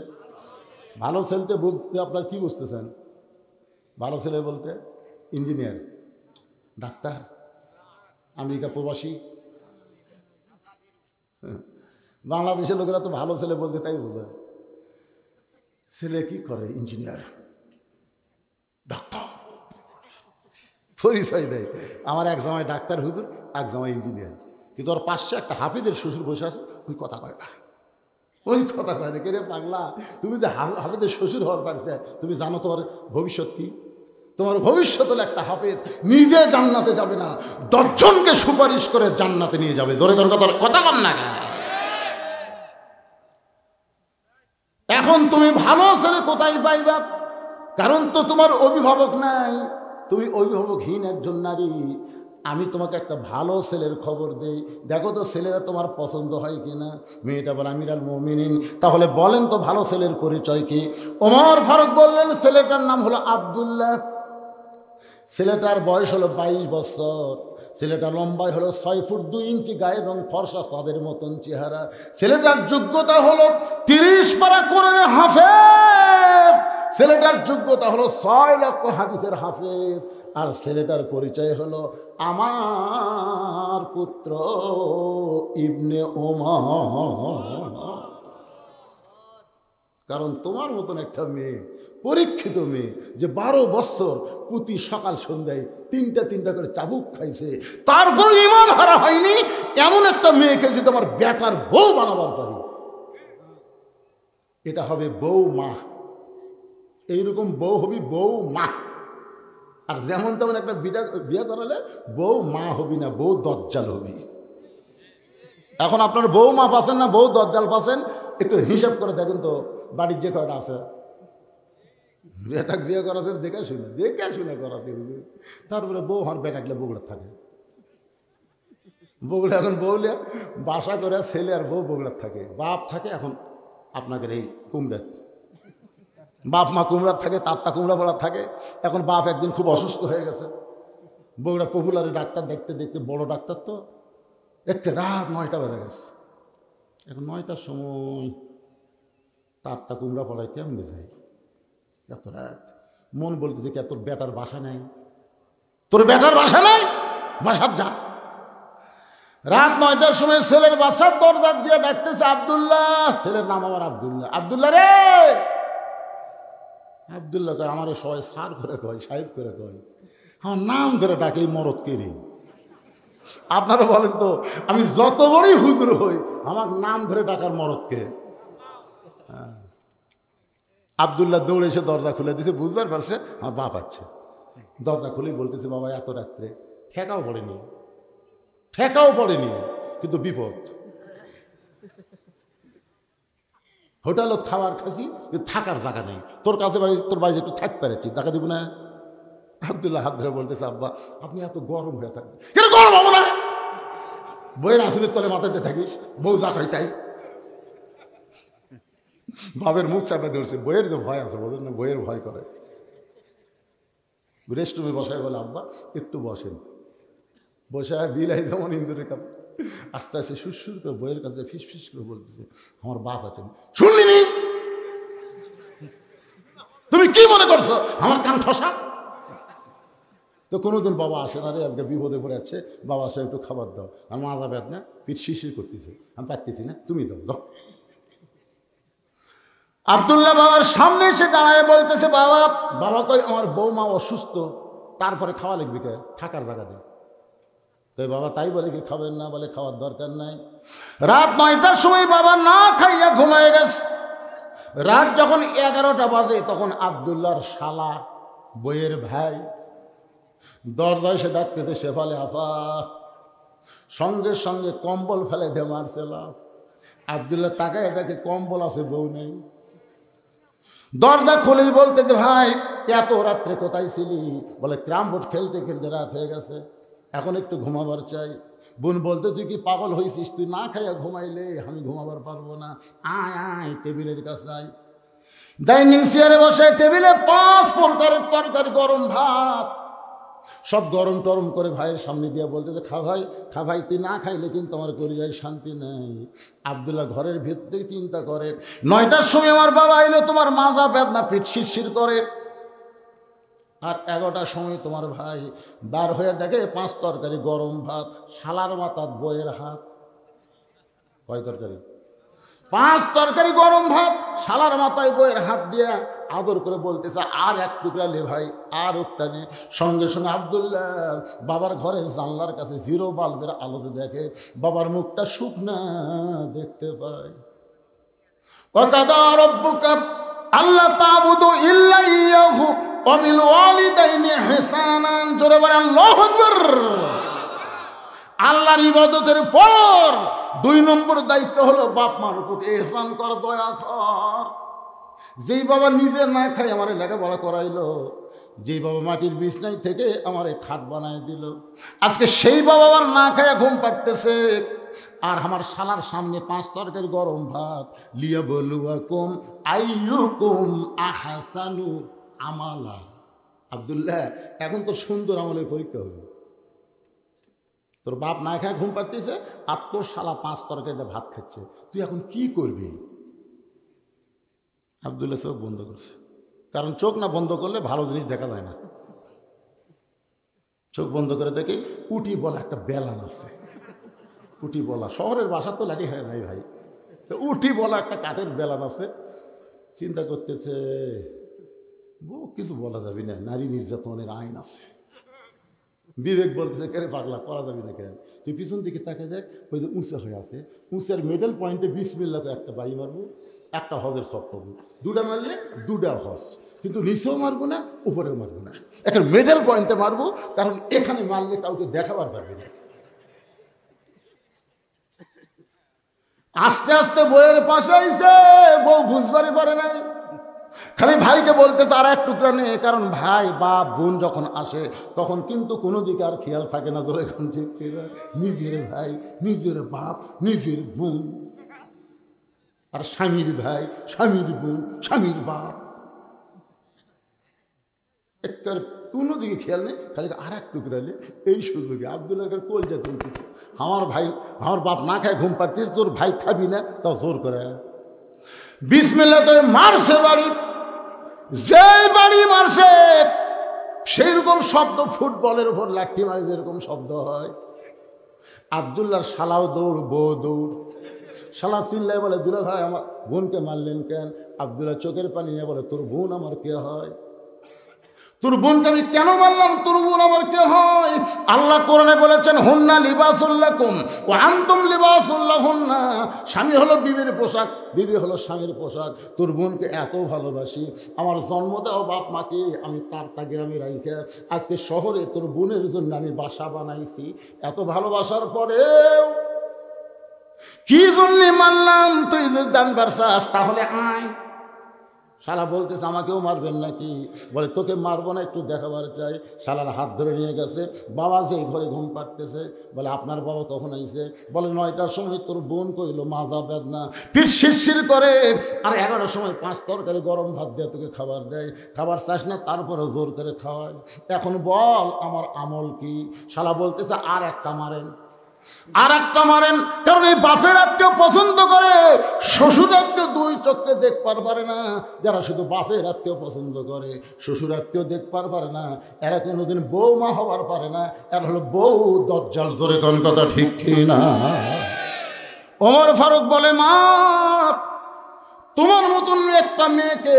ভালো ছেলেতে বলতে আপনার কি বুঝতেছেন? ভালো ছেলে বলতে ইঞ্জিনিয়ার, ডাক্তার, আমেরিকা প্রবাসী। বাংলাদেশের লোকেরা তো ভালো ছেলে বলতে তাই বোঝায়। ছেলে কি করে? ইঞ্জিনিয়ার, ডাক্তার, পরিচয় দেয়। আমার এক জামাই ডাক্তার হুজুর, এক জামাই ইঞ্জিনিয়ার, কিন্তু ওর পাশে একটা হাফিজের শ্বশুর বসে আছে, ওই কথা কয় না, ওই কথা কয় না। কে রে পাগলা, তুমি যে হাফিজের শ্বশুর হওয়ার পারছে, তুমি জানো তোমার ভবিষ্যৎ কি? তোমার ভবিষ্যৎ হলো একটা হাফিজ নিজে জান্নাতে যাবে না, 10 জনকে সুপারিশ করে জান্নাতে নিয়ে যাবে। জোরে করে কথা কন না। এখন তুমি ভালো ছেলে কোথায় পাইবা? কারণ তো তোমার অভিভাবক নাই, তুমি অভিভাবকহীন একজন নারী। আমি তোমাকে একটা ভালো ছেলের খবর দেই, দেখো তো ছেলেরা তোমার পছন্দ হয় কিনা। মেয়েটা বলে, আমিরাল মুমিনিন, তাহলে বলেন তো ভালো ছেলের পরিচয় কি? ওমর ফারুক বললেন, ছেলেটার নাম হলো আব্দুল্লাহ। ছেলেটার বয়স হলো 22 বছর। ছেলেটা লম্বায় হলো 6 ফুট 2 ইঞ্চি, গায়ের রং ফর্সা, চাঁদের মতন চেহারা। ছেলেটার যোগ্যতা হলো 30 পারা কোরআনের হাফেজ। ছেলেটার যোগ্যতা হলো 6 লক্ষ হাদিসের হাফেজ। আর ছেলেটার পরিচয় হলো আমার পুত্র ইবনে ওমর। কারণ তোমার মতন একটা মেয়ে, পরীক্ষিত মেয়ে, যে 12 বছর প্রতি সকাল সন্ধ্যায় 3টা করে চাবুক খাইছে, তারপর ঈমান হারা হয়নি, এমন একটা মেয়েকে যদি আমার বেটার বউ বানাবার পারি, এটা হবে বউ মা। এইরকম বউ হবি বউ মা। আর যেমন তেমন একটা বিয়ে করালে বউ মা হবি না, বউ দজ্জাল হবি। এখন আপনার বউ মা পাচ্ছেন না বউ দজ্জাল পাচ্ছেন, একটু হিসাব করে দেখুন তো বাড়ির যে কয়টা আছে। বেটা বিয়ে করাছেন দেখে শুনে করাছে। তারপরে বউ হওয়ার বেটাকলে বগুড়া থাকে, বগুড়া এখন বউলে বাসা করে ছেলে আর বউ বগুড়ার থাকে। বাপ থাকে এখন আপনাদের এই কুমড়াত, বাপ মা কুমড়ার থাকে, তাত্তা কুমড়া পড়ার থাকে। এখন বাপ একদিন খুব অসুস্থ হয়ে গেছে, বগুড়া পপুলারে ডাক্তার দেখতে দেখতে, বড় ডাক্তার তো, একটা রাত 9টা বেজে গেছে। এখন 9টার সময় তাত্তা কুমড়া পড়ায় কেমনে যায় এত রাত? মন বলতেছে কি, তোর বেটার বাসা নাই, তোর বেটার বাসা নাই, বাসার যা। রাত 9টার সময় ছেলের বাসার দরজা দিয়ে ডাকতেছে, আব্দুল্লাহ। ছেলের নাম আমার আব্দুল্লাহ। আব্দুল্লাহ রে। আব্দুল্লাহ কয়, আমার সবাই স্যার করে কয়, সাহেব করে কয়, আমার নাম ধরে ডাকে এই মরদ কে রে? আপনারা বলেন তো, আমি যত বড়ই হুজুর হই, আমার নাম ধরে ডাকার মরদকে? আব্দুল্লাহ দৌড়ে এসে দরজা খুলে দিয়েছে, বুঝতে পারছে আমার বাপ আছে। দরজা খুলেই বলতেছে, বাবা এত রাত্রে ঠেকাও পড়েনি, কিন্তু বিপদ। হোটেলত খাবার খাসি, থাকার জায়গা নেই, তোর কাছে বাড়ি, তোর বাড়িতে একটু থাকতে পারছি, টাকা দিব না? আব্দুল্লাহ হাত ধরে বলতেছে, আব্বা আপনি এত গরম হয়ে থাকবেন কেন? গরম হবো না, বইয়ের আসলের তলে মাথাতে থাকিস, বউ যা খাই তাই। বাবের মুখ চাপে ধরছে, বইয়ের যে ভয় আছে, বোঝেন না, বইয়ের ভয় করে। রেস্টরুমে বসায় বলে, আব্বা একটু বসেন। বসায় বিলাই যেমন ইন্দুরের কাছে আস্তে আস্তে সুরসুর করে বইয়ের কাছে ফিস করে বলতেছে, আমার বাপ আছে। শুনলি? তুমি কি মনে করছো আমার কান খসা? তো কোনোদিন বাবা আসে না রে, আজকে বিপদে পড়ে যাচ্ছে, বাবা আসে একটু খাবার দাও। আর মা যাবে না, পিঠ শিরশির করতেছে, আমি পারতেছি না, তুমি দাও। আব্দুল্লাহ বাবার সামনে এসে দাঁড়ায় বলতেছে, বাবা কই আমার বৌমা অসুস্থ, তারপরে খাওয়া লিখবি কে? থাকার জায়গা দেয়। তাই বাবা তাই বলে কি খাবেন না? বলে খাওয়ার দরকার নাই। রাত 9টার সময় বাবা না খাইয়া ঘুমায় গেছে। রাত যখন 11টা বাজে, তখন আব্দুল্লাহর শালা, বইয়ের ভাই, দরজায় সে ডাকতেছে, শেফালে আপা। সঙ্গে সঙ্গে কম্বল ফেলে দিয়ে মারছে লাভ। আব্দুল্লাহ তাকায় তাকে কম্বল আছে, বউ নেই। দরজা খুলেই বলতে যে ভাই এত রাত্রে কোথায় ছিলি? বলে ক্রাম বোর্ড খেলতে খেলতে রাত হয়ে গেছে, এখন একটু ঘুমাবার চাই। বোন বলতে তুই কি পাগল হয়েছিস? তুই না খাইয়া ঘুমাইলে আমি ঘুমাবার পারবো না। আয় আয় টেবিলের কাছে আয়। ডাইনিং চেয়ারে বসে টেবিলে 5 প্রকারের তরকারি, গরম ভাত, সব গরম টরম করে ভাইয়ের সামনে দিয়ে বলতে যে খা ভাই, তুই না খাইলে কিন্তু আমার কলিজায় শান্তি নেই। আব্দুল্লাহ ঘরের ভিতর থেকে চিন্তা করে, 9টার সময় আমার বাবা এলো, তোমার মাজা বেদনা, পিঠ শিরশির করে। আর 11টার সময় তোমার ভাই বার হয়ে দেখে 5 তরকারি গরম ভাত, শালার মাথার বইয়ের হাত। কয় তরকারি? 5 তরকারি গরম ভাত, শালার মাথায় বইয়ের হাত দিয়ে আদর করে বলতেছে আর এক টুকরা লে ভাই, আর একটা নে। সঙ্গে সঙ্গে আব্দুল্লাহ বাবার ঘরের জানলার কাছে 0 বাল্বের আলোতে দেখে বাবার মুখটা শুকনা দেখতে পায়। ওয়াকাদা রাব্বুকা আল্লা তা'বুদু ইল্লা ইয়্যাহু ওয়া বিল ওয়ালিদাইনি ইহসানান। জোরে বলেন আল্লাহু আকবার। আল্লাহর ইবাদতের পর 2 নম্বর দায়িত্ব হলো বাপ মার প্রতি ইহসান কর, দয়া কর। যেই বাবা নিজে না খায় আমারে লেখাপড়া করাইলো, যেই বাবা মাটির বিছনায় থেকে আমারে খাট বানায় দিল, আজকে সেই বাবা আবার না খায়া ঘুম পাড়তেছে। আর আমার শালার সামনে 5 তরকারি গরম ভাত, লিয়াবলুয়াকুম আইয়ুকুম আহসানু আমালা। আব্দুল্লাহ এখন তো সুন্দর আমলের পরীক্ষা হবে। তোর বাপ না খায় ঘুম পাড়তেছে, আর তোর শালা 5 তরকারিতে ভাত খাচ্ছে, তুই এখন কি করবি? আব্দুল্লাহ চোখ বন্ধ করছে, কারণ চোখ না বন্ধ করলে ভালো জিনিস দেখা যায় না। চোখ বন্ধ করে দেখি উটি বলা একটা বেলান আছে। উটি বলা, শহরের বাসা তো লাঠি হয় নাই ভাই, তো উটি বলা একটা কাঠের বেলান আছে। চিন্তা করতেছে কিছু বলা যাবে না, নারী নির্যাতনের আইন আছে। বিবেক বলতেছে কেরে পাগলা, করা যাবে না কেন? তুই পিছন দিকে তাকে দেখ, ওই যে উঁচা হয়ে আছে, উঁচার মিডল পয়েন্টে বিসমিল্লাহ করে একটা বাড়ি মারবো, একটা হজের সব পাবো। 2টা মারলে 2টা হজ, কিন্তু নিচেও মারবো না, উপরেও মারবো না, একটা মিডল পয়েন্টে মারবো, কারণ এখানে মারলে কাউকে দেখাবার পারবে না। আস্তে আস্তে বইয়ের পাশে আইছে, বউ বুঝবারই পারে নাই, খালি ভাইকে বলতেছে আর এক টুকরা নেই, কারণ ভাই বাপ বোন যখন আসে তখন কিন্তু কোনো দিকে আর খেয়াল থাকে না। ধরে এখন ঠিক নিজের ভাই, নিজের বাপ, নিজের বোন, আর স্বামীর ভাই, স্বামীর বোন, স্বামীর বাপ, একবার কোনো দিকে খেয়াল নেই, খালি আর এক টুকরা নেই। এই সুযোগে আব্দুল্লাহ কলজা চলতেছে, আমার ভাই, আমার বাপ না খায় ঘুম পাড়তিস, তোর ভাই খাবি না, তাও জোর করে বিসমিল্লাহ করে মারছে বাড়ি। যেই বাড়ি মারছে সেই রকম শব্দ, ফুটবলের উপর লাঠি মারে যেরকম শব্দ হয়। আব্দুল্লাহর শালাও দৌড়, বউ দৌড়। শালা চিল্লায় বলে দুলা ভাই আমার বোনকে মারলেন কেন? আব্দুল্লাহ চোখের পানি নিয়ে বলে তোর বোন আমার কে হয়? তোর বোনকে আমি কেন মারলাম? তোর বোন আমার কে হয়? আল্লাহ কোরআনে বলেছেন হুন্না লিবাসুল লাকুম ওয়া আনতুম লিবাসুল লাহুন্না। স্বামী হলো বিবির পোশাক, বিবি হলো স্বামীর পোশাক। তোর বোনকে এত ভালোবাসি, আমার জন্ম দেওয়া বাপ মাকে আমি তার গ্রামে রাইখে আজকে শহরে তোর বোনের জন্য আমি বাসা বানাইছি। এত ভালোবাসার পরেও কি জন্য মারলাম? তুই যদি জানবার চাস তাহলে আয়। শালা বলতেছে আমাকেও মারবেন নাকি? বলে তোকে মারবো না, একটু দেখাবার চাই। শালার হাত ধরে নিয়ে গেছে, বাবা যে ঘরে ঘুম পাড়তেছে। বলে আপনার বাবা কখন আইছে? বলে 9টার সময়। তোর বোন কইলো মাজা বেদনা, পিঠ শিরশির করে, আর 11টার সময় 5 তরকারি গরম ভাত দিয়ে তোকে খাবার দেয়, খাবার চাস না তারপরে জোর করে খাওয়ায়। এখন বল আমার আমল কি? শালা বলতেছে আর একটা মারেন, আর একটা মারেন, কারণ এই বাপের আত্মীয় পছন্দ করে, শ্বশুর আত্মীয় 2 চোখে দেখবার পারে না। যারা শুধু বাপের আত্মীয় পছন্দ করে, শ্বশুর আত্মীয় দেখবার পারে না, এরা কোনোদিন বৌমা হবার পারে না। এরা হলো বউ দজ্জাল। জোরে কোন কথা ঠিক কি না? ওমর ফারুক বলে মা, তোমার মতন একটা মেয়েকে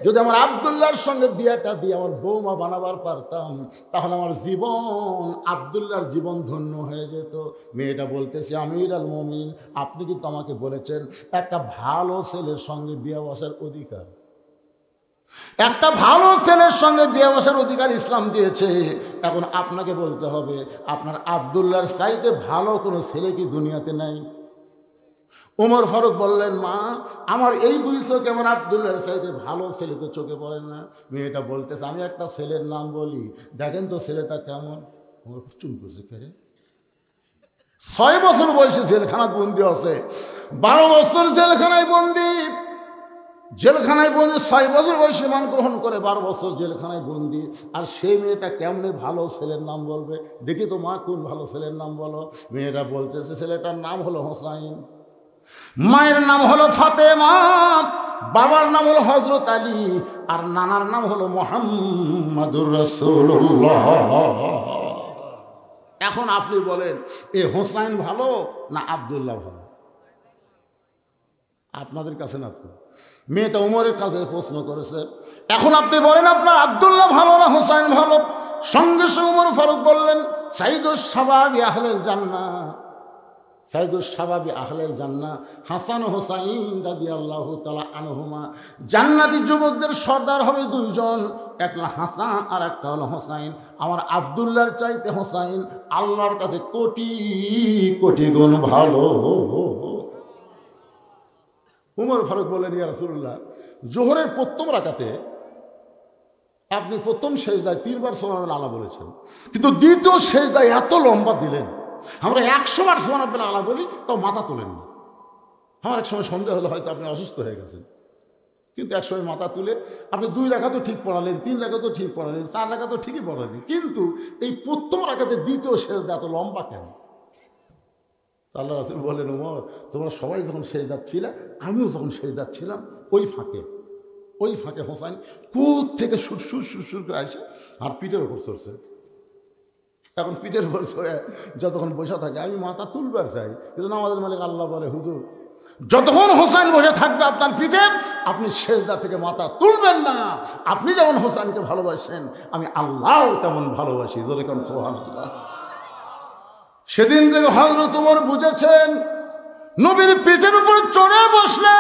যদি আমার আব্দুল্লাহর সঙ্গে বিয়েটা দিয়ে আমার বৌমা বানাবার পারতাম, তাহলে আমার জীবন, আব্দুল্লাহর জীবন ধন্য হয়ে যেত। মেয়েটা বলতেছে আমির আল মুমিন, আপনি কিন্তু আমাকে বলেছেন একটা ভালো ছেলের সঙ্গে বিয়ে বসার অধিকার, একটা ভালো ছেলের সঙ্গে বিয়ে বসার অধিকার ইসলাম দিয়েছে। এখন আপনাকে বলতে হবে আপনার আব্দুল্লাহর চাইতে ভালো কোনো ছেলে কি দুনিয়াতে নাই? ওমর ফারুক বললেন, মা আমার এই দুই চোখ আমার আব্দুল্লাহর চাইতে ভালো ছেলে তো চোখে পড়ে না। মেয়েটা বলতেছে, আমি একটা ছেলের নাম বলি, দেখেন তো ছেলেটা কেমন। ওমর চুম করছে, কে রে? 6 বছর বয়সে জেলখানায় বন্দি আছে, 12 বছর জেলখানায় বন্দি। 6 বছর বয়সে মান গ্রহণ করে 12 বছর জেলখানায় বন্দি। আর সেই মেয়েটা কেমনে ভালো ছেলের নাম বলবে? দেখি তো মা, কোন ভালো ছেলের নাম বলো। মেয়েটা বলতেছে, ছেলেটার নাম হলো হোসাইন, মায়ের নাম হলো ফাতেমা, বাবার নাম হলো হযরত আলী, আর নানার নাম হলো মুহাম্মাদুর রাসূলুল্লাহ। এখন আপনি বলেন, এ হোসাইন ভালো না আব্দুল্লাহ ভালো? আপনাদের কাছে না তো, মেয়েটা উমরের কাছে প্রশ্ন করেছে। এখন আপনি বলেন, আপনার আব্দুল্লাহ ভালো না হোসাইন ভালো? সঙ্গে সঙ্গে উমর ফারুক বললেন, সাইদুস শাবাবি আহলেল জান্নাহ, সাইদুস শাবাবি আহলেল জান্নাহ হাসান হোসাইন রাদিয়াল্লাহু তাআলা আনহুমা। জান্নাতি যুবকদের সর্দার হবে দুইজন, একটা হাসান আর একটা হলো হোসাইন। আমার আব্দুল্লাহর চাইতে হোসাইন আল্লাহর কাছে কোটি কোটি গুণ ভালো। উমর ফারুক বললেন, ইয়া রাসূলুল্লাহ, জোহরের প্রথম রাকাতে আপনি প্রথম সেজদায় 3 বার সুবহানাল্লাহ আলা বলেছেন, কিন্তু দ্বিতীয় সেজদায় এত লম্বা দিলেন, আমরা 100 বার সুবহানাল্লাহ আলা বলি তো মাথা তোলেন না। আমার এক সময় সন্দেহ হলো হয়তো আপনি অসুস্থ হয়ে গেছেন, কিন্তু এক সময় মাথা তুলে আপনি 2 রাকাতও ঠিক পড়ালেন, 3 রাকাতও ঠিক পড়ালেন, 4 রাকাতও ঠিকই পড়ালেন, কিন্তু এই প্রথম রাকাতে দ্বিতীয় সেজদা এত লম্বা কেন? আল্লাহ রাসূল বলেন, ওমর, তোমরা সবাই যখন সেজদাত ছিলে, আমিও যখন সেজদাত ছিলাম, ওই ফাঁকে হোসাইন কুদ থেকে সুর করে আসে আর পিঠের ওপর চড়ছে। এখন পিঠের উপর চড়ে যতক্ষণ বসে থাকে আমি মাথা তুলবার চাই, কিন্তু আমাদের মালিক আল্লাহ বলে, হুজুর যতক্ষণ হোসাইন বসে থাকবে আপনার পিঠে, আপনি সেজদা থেকে মাথা তুলবেন না। আপনি যেমন হোসাইনকে ভালোবাসেন, আমি আল্লাহ তেমন ভালোবাসি। জোরে কোন সুবহানাল্লাহ। সেদিন থেকে হযরত ওমর বুঝেছেন, নবীর পিঠের উপর চড়ে বসলে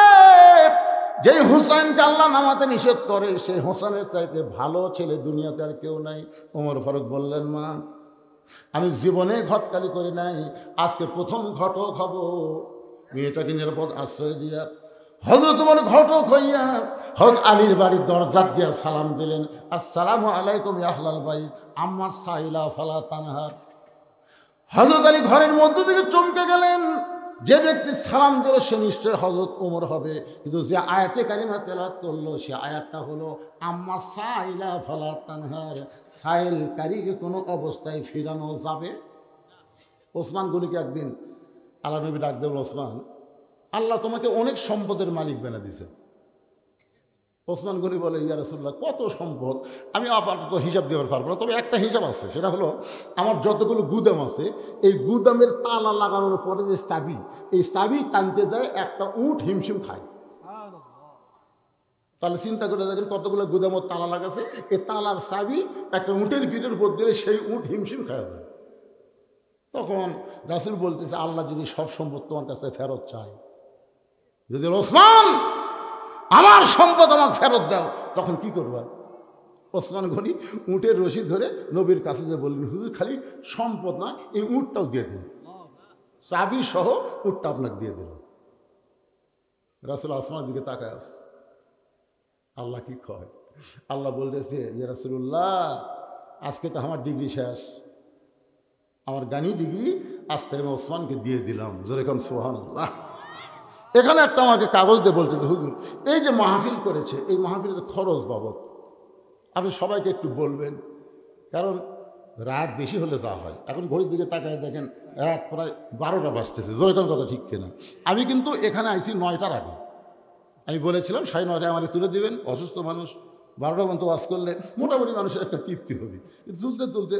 যেই হোসাইনকে আল্লাহ নামাতে নিষেধ করে, সেই হোসাইনের চাইতে ভালো ছেলে দুনিয়াতে আর কেউ নাই। ওমর ফারুক বললেন, মা আমি জীবনে ঘটকালি করি নাই, আজকে প্রথম ঘটক হব। মেয়েটাকে নিরাপদ আশ্রয় দিয়া হযরত ওমর ঘটক হইয়া হক আলীর বাড়ির দরজা দিয়া সালাম দিলেন, আসসালামু আলাইকুম ইয়া আহলাল বাইত আম্মা সাইলা ফালা তানহার। হযরত আলী ঘরের মধ্য থেকে চমকে গেলেন, যে ব্যক্তি সালাম দিল সে নিশ্চয় হযরত ওমর হবে, কিন্তু যে আয়াতে কারিমা তেলাওয়াত করলো সে আয়াতটা হলো আম্মা সাইলা ফালা তানহার, সাইল কারীকে কোনো অবস্থায় ফিরানো যাবে। ওসমান গনিকে একদিন আল্লাহ নবী ডাক দেবেন, ওসমান, আল্লাহ তোমাকে অনেক সম্পদের মালিক বানিয়ে দিয়েছে। ওসমান গনি বলে, ইয়া রাসূলুল্লাহ, কত সম্পদ আমি আপাতত হিসাব দেওয়ার পারবো না, তবে একটা হিসাব আছে, সেটা হলো আমার যতগুলো গুদাম আছে, এই গুদামের তালা লাগানোর পরে যে চাবি, এই চাবি টানতে যায় একটা উট হিমশিম খায়। তাহলে চিন্তা করে দেখেন কতগুলো গুদামের তালা লাগাছে, এই তালার চাবি একটা উটের পিঠের উপর দিলে সেই উট হিমশিম খায় যায়। তখন রাসূল বলতেছে, আল্লাহ যদি সব সম্পদ তোমার কাছে ফেরত চায়, যদি ওসমান আমার সম্পদ আমাকে ফেরত দাও, তখন কি করবা? ওসমান গনি উটের রশি ধরে নবীর কাছে যে বললেন, হুজুর খালি সম্পদ না, এই উটটাও দিয়ে দিন, চাবি সহ উটটা আপনাকে দিয়ে দিল। রাসূল আসমানের দিকে তাকায় আছে, আল্লাহ কি কয়? আল্লাহ বলতেছে, ইয়া রাসূলুল্লাহ, আজকে তো আমার ডিগ্রি শেষ, আমার গানি ডিগ্রি আজকে আমি ওসমানকে দিয়ে দিলাম। জোরে কোন সুবহানাল্লাহ। এখানে একটা আমাকে কাগজ দিয়ে বলতেছে, হুজুর এই যে মাহফিল করেছে, এই মাহফিলের খরচ বাবদ আপনি সবাইকে একটু বলবেন, কারণ রাত বেশি হলে যা হয়। এখন ঘড়ির দিকে তাকায় দেখেন রাত প্রায় 12টা বাজতেছে। জোরে কোন কথা ঠিক কিনা? আমি কিন্তু এখানে আইছি 9টার আগে। আমি বলেছিলাম 9:30 আমাকে তুলে দিবেন, অসুস্থ মানুষ 12টা পর্যন্ত ওয়াজ করলে মোটামুটি মানুষের একটা তৃপ্তি হবে। তুলতে তুলতে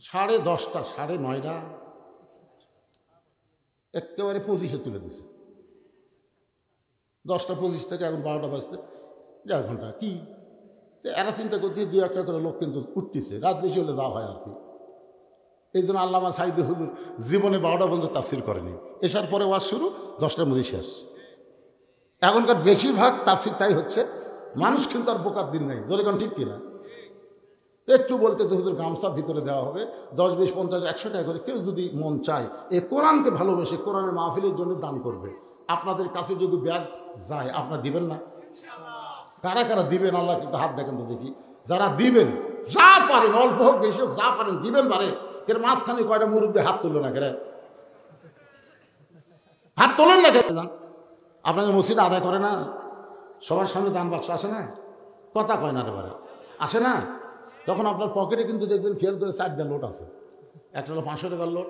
10:30, 9:30 একেবারে 25-এ তুলে দিছে। 10:25 থেকে এখন 12টা বাজতে 1.5 ঘন্টা। কি এরা চিন্তা করতে 2-1টা করে লোক কিন্তু উঠতেছে, রাত বেশি হলে যা হয় আর কি। এই জন্য আল্লামা সাঈদী হুজুর জীবনে 12টা পর্যন্ত তাফসির করেনি। এসার পরে ওয়াজ শুরু, 10টার মধ্যে শেষ। এখনকার বেশিরভাগ তাফসির তাই হচ্ছে, মানুষ কিন্তু আর বোকার দিন নাই। জোরে কোন ঠিক কিনা? তো একটু বলতেছে হুজুর গামছা ভিতরে দেওয়া হবে 10, 20, 50, 100 টাকা করে কেউ যদি মন চায় এই কোরআনকে ভালোবেসে কোরআনের মাহফিলের জন্য দান করবে। আপনাদের কাছে যদি ব্যাগ যায় আপনারা দিবেন না? কারা কারা দিবেন আল্লাহ একটু হাত দেখেন তো দেখি। যারা দিবেন, যা পারেন, অল্প হোক বেশি হোক, যা পারেন দিবেন পারে। কেন মাঝখানে কয়টা মুরব্বী হাত তুললো না? কেন হাত তোলেন না? কেন আপনাদের মসজিদে আদায় করে না? সবার সামনে দান বাক্স আসে না? কথা কয় না রে বারে, আসে না? তখন আপনার পকেটে কিন্তু দেখবেন খেয়াল করে 4টা লোট আছে। একটা হলো 500 টাকার লোট,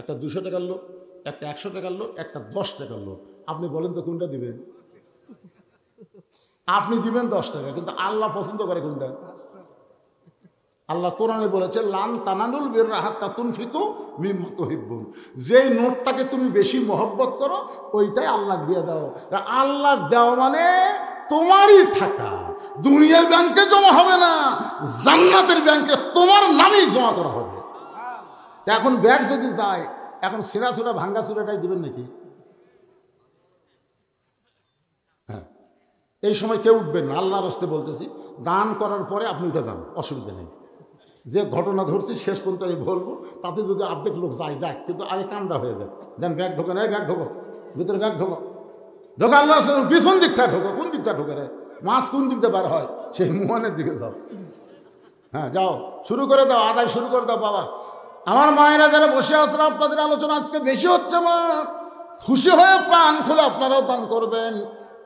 একটা 200 টাকার লোট, একটা 100 টাকার লোট, একটা 10 টাকার লোট। আপনি বলেন তো কোনটা দিবেন? আপনি দিবেন 10 টাকা, কিন্তু আল্লাহ পছন্দ করে কোনটা? আল্লাহ কোরআনে বলেছে লান তানালুল বিররা হাত্তা তুনফিকু মিম্মা তুহিব্বুন। যেই নোটটাকে তুমি বেশি মহব্বত করো ওইটাই আল্লাহ দিয়ে দাও। আল্লাহ দেওয়া মানে তোমারই থাকা, দুনিয়ার ব্যাংকে জমা হবে না, জান্নাতের ব্যাংকে তোমার নামেই জমা করা হবে। এখন ব্যাগ যদি যায়, এখন ছেঁড়া ছোড়া ভাঙ্গা চুরাটাই দিবেন নাকি? হ্যাঁ, এই সময় কেউ উঠবেন না, আল্লাহর হস্তে বলতেছি। দান করার পরে আপনি উঠে যান, অসুবিধা নেই। যে ঘটনা ঘটছি শেষ পর্যন্ত আমি বলবো, তাতে যদি অর্ধেক লোক যায় যাক, কিন্তু আগে কামটা হয়ে যায়। দেন ব্যাগ ঢোকে না, ব্যাগ ঢোকো ভিতরে, ব্যাগ ঢোকো ঢোকো, আল্লাহ পিছন দিকটা ঢোকো। কোন দিকটা ঢোকে রে? মাছ কোন দিক দিয়ে বার হয়? সেই মোহনের দিকে যাও। হ্যাঁ যাও, শুরু করে দাও, আদায় শুরু করে দাও। বাবা আমার মায়েরা যারা বসে আসলে আপনাদের আলোচনা আজকে বেশি হচ্ছে, মা খুশি হয়ে প্রাণ খুলে আপনারাও দান করবেন।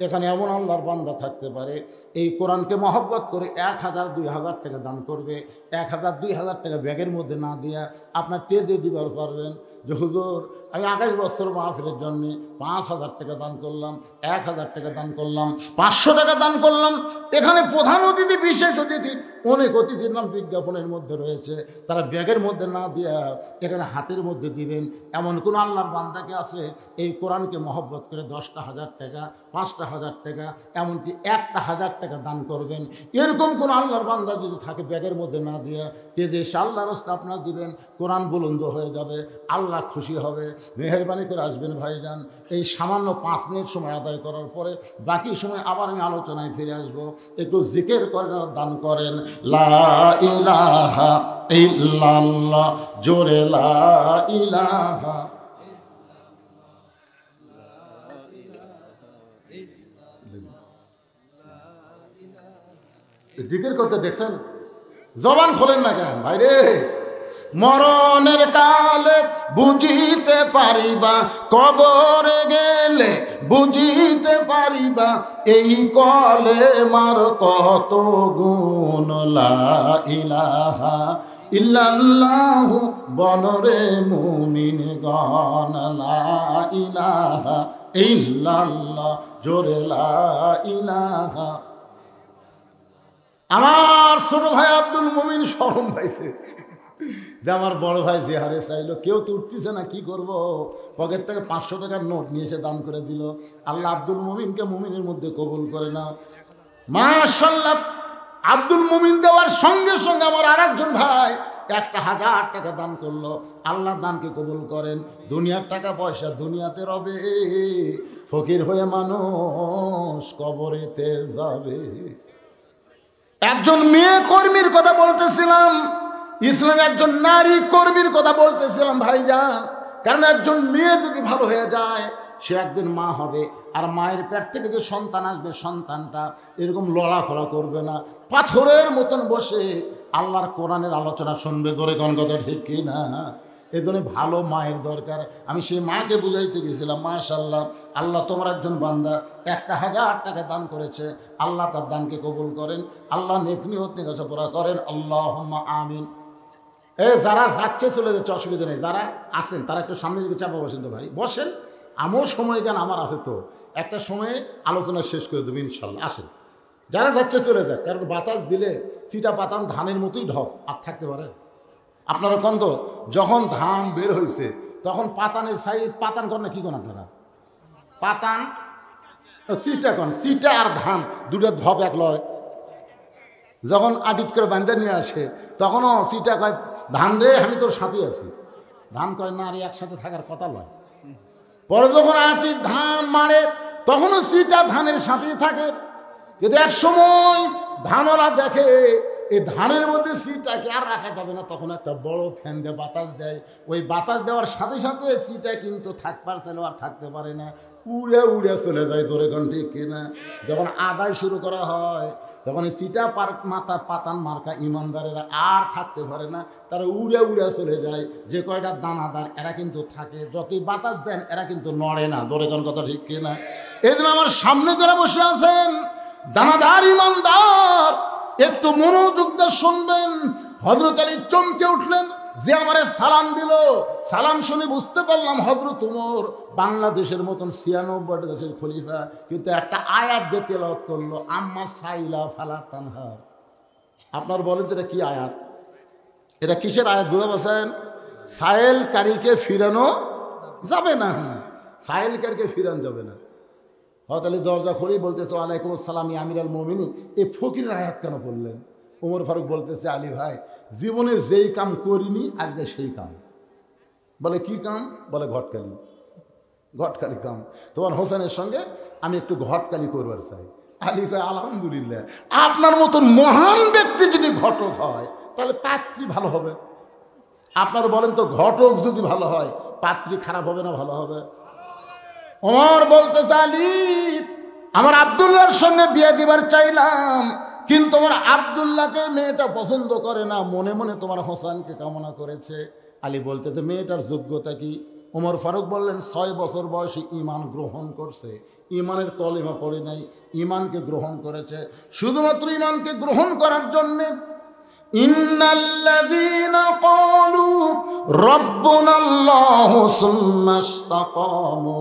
এখানে এমন আল্লাহর বান্দা থাকতে পারে এই কোরআনকে মহব্বত করে 1000, 2000 টাকা দান করবে। 1000, 2000 টাকা ব্যাগের মধ্যে না দিয়া আপনার তেজে দিবার পারবেন যে হুজুর আমি 28 বছর মাহফিলের জন্য 5000 টাকা দান করলাম, 1000 টাকা দান করলাম, 500 টাকা দান করলাম। এখানে প্রধান অতিথি, বিশেষ অতিথি, অনেক অতিথির নাম বিজ্ঞাপনের মধ্যে রয়েছে। তারা ব্যাগের মধ্যে না দিয়া এখানে হাতের মধ্যে দিবেন। এমন কোন আল্লাহর বান্দাকে আছে এই কোরআনকে মহব্বত করে 10টা 1000 টাকা, 5টা 1000 টাকা, এমনকি 1টা 1000 টাকা দান করবেন? এরকম কোন আল্লাহর বান্দা যদি থাকে ব্যাগের মধ্যে না দিয়া তেজে আল্লাহর রাস্তা আপনার দিবেন, কোরআন বুলন্দ হয়ে যাবে, আল্লাহ খুশি হবে। মেহেরবানি করে আসবেন ভাইজান। এই সামান্য 5 মিনিট সময় আদায় করার পরে বাকি সময় আবার আমি আলোচনায় ফিরে আসব। একটু জিকির করেন আর দান করেন। লা ইলাহা ইল্লাল্লাহ, জোরে লা ইলাহা। জিকির করতে দেখছেন, জবান খোলেন না কেন ভাইরে? মরণের কালে বুঝিতে পারিবা, কবরে গেলে বুঝিতে পারিবা, এই কলে মার কত গুণ। লা ইলাহা ইল্লাল্লাহু বলরে মুমিনগণ, লা ইলাহা ইল্লাল্লাহ, জোরে লা ইলাহা। আমার ছোট ভাই আব্দুল মুমিন শরম পাইছে যে আমার বড় ভাই যে হারে চাইলো, কেউ তো উঠতেছে না, কি করব? পকেট থেকে 500 টাকার নোট নিয়ে এসে দান করে দিল। আল্লাহ আব্দুল মুমিনকে মুমিনের মধ্যে কবুল করে না। মাশাআল্লাহ, আব্দুল মুমিন দেওয়ার সঙ্গে সঙ্গে আমার আরেকজন ভাই 1000 টাকা দান করলো। আল্লাহ দানকে কবুল করেন। দুনিয়ার টাকা পয়সা দুনিয়াতে রবে, ফকির হয়ে মানুষ কবরেতে যাবে। একজন মেয়ে কর্মীর কথা বলতেছিলাম, ইসলামে একজন নারী কর্মীর কথা বলতেছিলাম ভাইজান। কারণ একজন মেয়ে যদি ভালো হয়ে যায় সে একদিন মা হবে, আর মায়ের পেট থেকে যে সন্তান আসবে সন্তানটা এরকম লড়াফড়া করবে না, পাথরের মতন বসে আল্লাহর কোরআনের আলোচনা শুনবে। জোরে কোন কথা ঠিক কি না? এই জন্য ভালো মায়ের দরকার। আমি সেই মাকে বুঝাইতে গেছিলাম। মাশাআল্লাহ, আল্লাহ তোমার একজন বান্দা 1000 টাকা দান করেছে, আল্লাহ তার দানকে কবুল করেন, আল্লাহ নেক নিয়ত নিকাশা পুরা করেন, আল্লাহুম্মা আমিন। যারা যাচ্ছে চলে যাচ্ছে অসুবিধা নেই, যারা আছেন তারা একটু সামনের দিকে চাপা বসেন তো ভাই, বসেন। আমার সময় জ্ঞান আমার আছে তো, একটা সময়ে আলোচনা শেষ করে দেবো ইনশাল্লাহ। আসেন, যারা যাচ্ছে চলে যাক, কারণ বাতাস দিলে চিটা পাতান ধানের মতোই ঢপ আর থাকতে পারে। আপনারা কন তো, যখন ধান বের হয়েছে তখন পাতানের সাইজ, পাতান করেন না কি করেন আপনারা? পাতান চিটা কন, চিটা আর ধান দুটো ধপ এক লয়। যখন আটিত করে বান্ধে নিয়ে আসে তখনও চিটা কয় ধান রে আমি তোর সাথে আছি। ধান কয় না রে, একসাথে থাকার কথা লয়। পরে যখন আটির ধান মারে তখনও চিটা ধানের সাথেই থাকে। কিন্তু এক সময় ধানরা দেখে এই ধানের মধ্যে সিটাকে আর রাখা যাবে না, তখন একটা বড় ফ্যান দিয়ে বাতাস দেয়, ওই বাতাস দেওয়ার সাথে সাথে সিটা কিন্তু থাকবার চাইলেও আর থাকতে পারে না, উড়ে উড়ে চলে যায়। ধরে কোন ঠিক কিনা? যখন আদায় শুরু করা হয় তখন এই সিটা মাথা পাতান মার্কা ইমানদারেরা আর থাকতে পারে না, তারা উড়ে উড়ে চলে যায়। যে কয়টা দানাদার এরা কিন্তু থাকে, যতই বাতাস দেন এরা কিন্তু নড়ে না। ধরে কোন কথা ঠিক কিনা? এই জন্য আমার সামনে যারা বসে আছেন দানাদার ইমানদার, একটু মনোযোগ দিয়ে শুনবেন। হযরত আলী চমকে উঠলেন, যে আমারে সালাম দিল, সালাম শুনে বুঝতে পারলাম হযরত ওমর বাংলাদেশের মতন ৯৬ দেশের খলিফা, কিন্তু একটা আয়াত দিয়ে তেলাওয়াত করলো, আম্মা সাইলা ফালা তানহার। আপনার বলেন তো এটা কি আয়াত? এটা কিসের আয়াত বুঝে বলছেন? সায়েলকারীকে ফিরানো যাবে না, সায়েলকারীকে ফিরানো যাবে না। হযরত আলী দরজা খুলেই বলতেছে, ওয়ালাইকুম আসসালাম ইয়া আমিরাল মুমিনিন। এই ফকিরের আয়াত কেন বললেন? ওমর ফারুক বলতেছে, আলী ভাই, জীবনে যেই কাম করিনি আজকে সেই কাম। বলে কি কাম? বলে ঘটকালি, ঘটকালি কাম। তোমার হোসেনের সঙ্গে আমি একটু ঘটকালি করবার চাই। আলী কয়, আলহামদুলিল্লাহ, আপনার মতন মহান ব্যক্তি যদি ঘটক হয় তাহলে পাত্রী ভালো হবে। আপনার বলেন তো, ঘটক যদি ভালো হয় পাত্রী খারাপ হবে না ভালো হবে? ওমর বলতেছে, আলী, আমার আব্দুল্লাহর সঙ্গে বিয়ে দিবার চাইলাম, কিন্তু আমার আব্দুল্লাহকে মেয়েটা পছন্দ করে না, মনে মনে তোমার হোসেনকে কামনা করেছে। আলী বলতেছে, মেয়েটার যোগ্যতা কি? ওমর ফারুক বললেন, ৬ বছর বয়সে ঈমান গ্রহণ করছে, ঈমানের কলেমা পড়ে নাই, ঈমানকে গ্রহণ করেছে। শুধুমাত্র ঈমানকে গ্রহণ করার জন্যে ইন্নাল্লাযীনা ক্বালু রাব্বুনাল্লাহু সুম্মা ইসতাকামু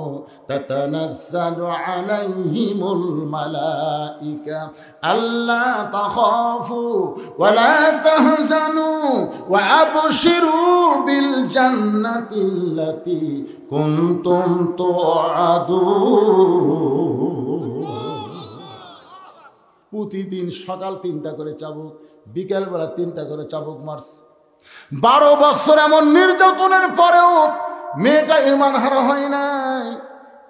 তাতানাজ্জালু আলাইহিমুল মালায়েকা আল্লা তাখাফু ওয়া লা তাহজানু ওয়া আবশিরু বিল জান্নাতিল্লাতী কুনতুম তুআদুন। প্রতিদিন সকাল ৩টা করে চাবুক, বিকেলবেলা 3টা করে চাবুক মারছে। 12 বছর এমন নির্যাতনের পরেও মেয়েটা ঈমান হারা হয় নাই।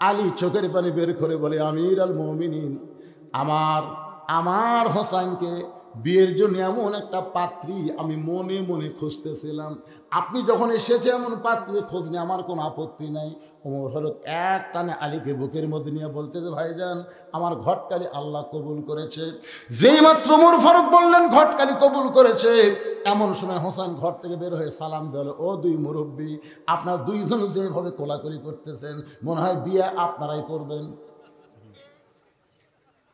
আলী চোখের পানি বের করে বলে, আমিরুল মুমিনিন, আমার হোসেনকে বিয়ের জন্য এমন একটা পাত্রী আমি মনে মনে খুঁজতেছিলাম, আপনি যখন এসেছে এমন পাত্রীর খোঁজ নিয়ে আমার কোনো আপত্তি নাই। ওমর ফারুক এক টানে আলীকে বুকের মধ্যে নিয়ে বলতেছে, ভাইজান, আমার ঘটকালি আল্লাহ কবুল করেছে। যেই মাত্র ওমর ফারুক বললেন ঘটকালি কবুল করেছে, এমন সময় হোসেন ঘর থেকে বের হয়ে সালাম দিল, ও দুই মুরব্বী, আপনার দুইজন যেভাবে কোলাকুলি করতেছেন মনে হয় বিয়ে আপনারাই করবেন।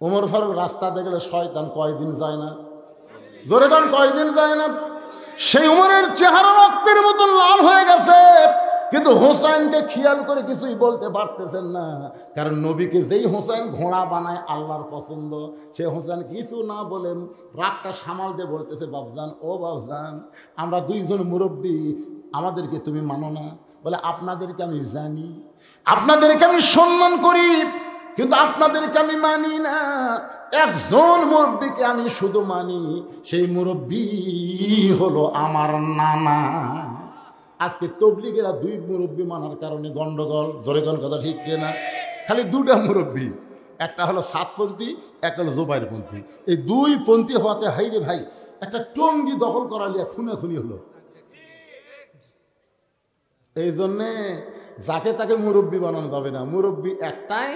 ওমর ফারুক রাস্তা দেখলে শয়তান কয়দিন যায় না? জোরে গান, কয়দিন যায় না? সেই উমরের চেহারা রক্তের মতন লাল হয়ে গেছে, কিন্তু হোসেনকে খেয়াল করে কিছুই বলতে পারতেছেন না, কারণ নবীকে যেই হোসেন ঘোড়া বানায় আল্লাহর পছন্দ, সে হোসেন কিছু না বলে রাগটা সামাল দিয়ে বলতেছে, বাবজান, ও বাবজান, আমরা দুইজন মুরব্বী, আমাদেরকে তুমি মানো না? বলে, আপনাদেরকে আমি জানি, আপনাদেরকে আমি সম্মান করি, কিন্তু আপনাদেরকে আমি মানি না। একজন মুরব্বীকে আমি শুধু মানি, সেই মুরব্বী হলো আমার নানা। আজকে তবলিগেরা 2 মুরব্বী মানার কারণে গন্ডগোল। ধরে কোন কথা ঠিক কিনা? খালি 2টা মুরব্বী, একটা হলো সাতপন্থী, একটা হলো জোবাইরপন্থী। এই 2 পন্থী হওয়াতে হাইরে ভাই একটা টঙ্গি দখল করা লিয়া খুনাখুনি হলো। এই জন্যে যাকে তাকে মুরব্বী বানানো যাবে না, মুরব্বী একটাই,